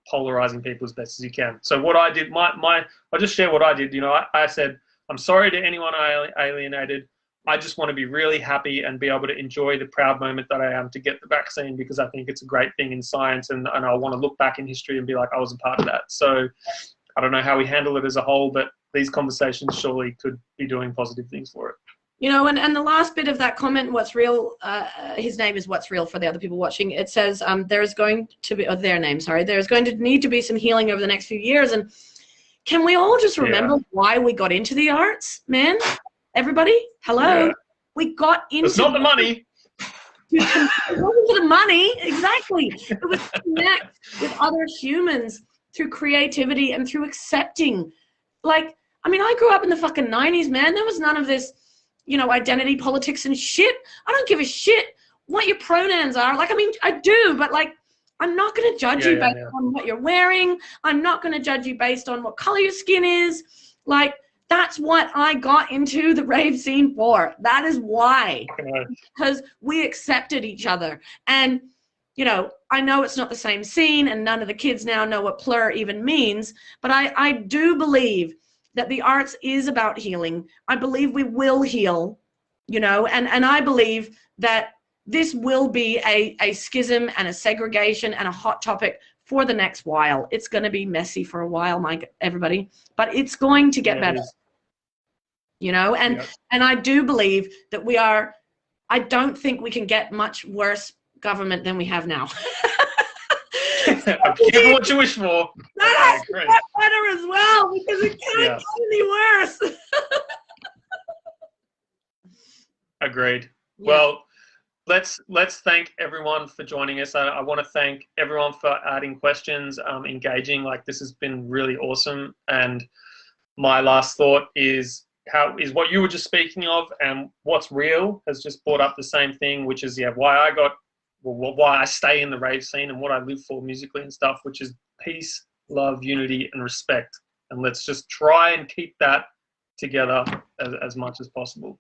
polarizing people as best as you can. So what I did, I'll just share what I did. I said, I'm sorry to anyone I alienated. I just want to be really happy and be able to enjoy the proud moment that I am to get the vaccine, because I think it's a great thing in science, and I want to look back in history and be like, I was a part of that. So I don't know how we handle it as a whole, but these conversations surely could be doing positive things for it. And the last bit of that comment, What's Real, his name is What's Real for the other people watching. It says there's going to be, there's going to need to be some healing over the next few years. And can we all just remember why we got into the arts, man? Everybody, hello? Yeah. We got into it's not the money. It wasn't the money, exactly. It was to connect with other humans through creativity and through accepting. Like, I mean, I grew up in the fucking 90s, man. There was none of this, identity politics and shit. I don't give a shit what your pronouns are. Like, I mean, I do, but like, I'm not going to judge you based on what you're wearing. I'm not going to judge you based on what color your skin is. Like, That's what I got into the rave scene for. That is why. Because we accepted each other. And, you know, I know it's not the same scene and none of the kids now know what plur even means, but I do believe that the arts is about healing. I believe we will heal, you know, and I believe that this will be a schism and a segregation and a hot topic for the next while. It's going to be messy for a while, everybody, but it's going to get better. You know, and I do believe that I don't think we can get much worse government than we have now. Careful what you wish for. That has to get better as well, because it can't get any worse. Agreed. Well, let's thank everyone for joining us. I want to thank everyone for adding questions, engaging. Like, this has been really awesome. And my last thought is what you were just speaking of, and what's real has just brought up the same thing, which is why I stay in the rave scene and what I live for musically and stuff, which is peace, love, unity, and respect. And let's just try and keep that together as much as possible.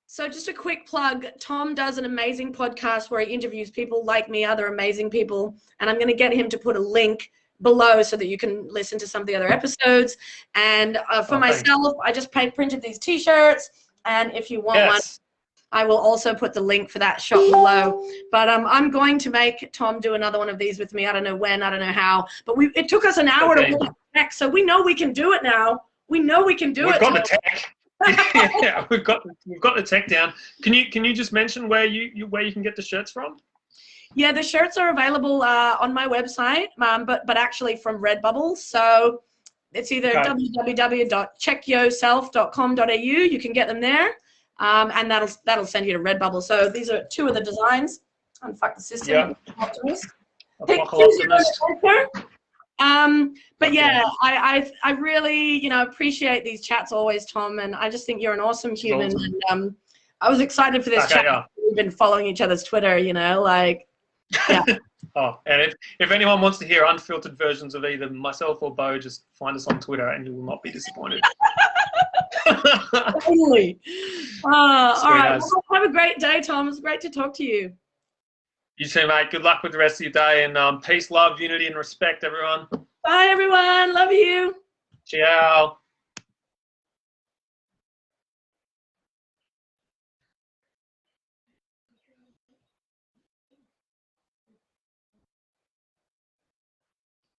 So just a quick plug, Tom does an amazing podcast where he interviews people like me, other amazing people, and I'm going to get him to put a link below so that you can listen to some of the other episodes. And for myself, I just printed these t-shirts, and if you want one, I will also put the link for that shop below. But I'm going to make Tom do another one of these with me. I don't know when, I don't know how, but it took us an hour to work tech, so we know we can do it now. We know we can do it. We've got the tech. Yeah, we've got the tech down. Can you just mention where you can get the shirts from? Yeah, the shirts are available on my website, but actually from Redbubble. So it's either www.checkyourself.com.au. You can get them there, and that'll send you to Redbubble. So these are two of the designs. Unfuck the system. Yeah. Apocaloptimists. But yeah, I really, you know, appreciate these chats always, Tom, and I just think you're an awesome human. And I was excited for this chat. Yeah. We've been following each other's Twitter, you know, like. Yeah. And if anyone wants to hear unfiltered versions of either myself or Bo, just find us on Twitter and you will not be disappointed. Totally. All right. Well, have a great day, Tom. It's great to talk to you. You too, mate. Good luck with the rest of your day, and peace, love, unity, and respect, everyone. Bye, everyone. Love you. Ciao.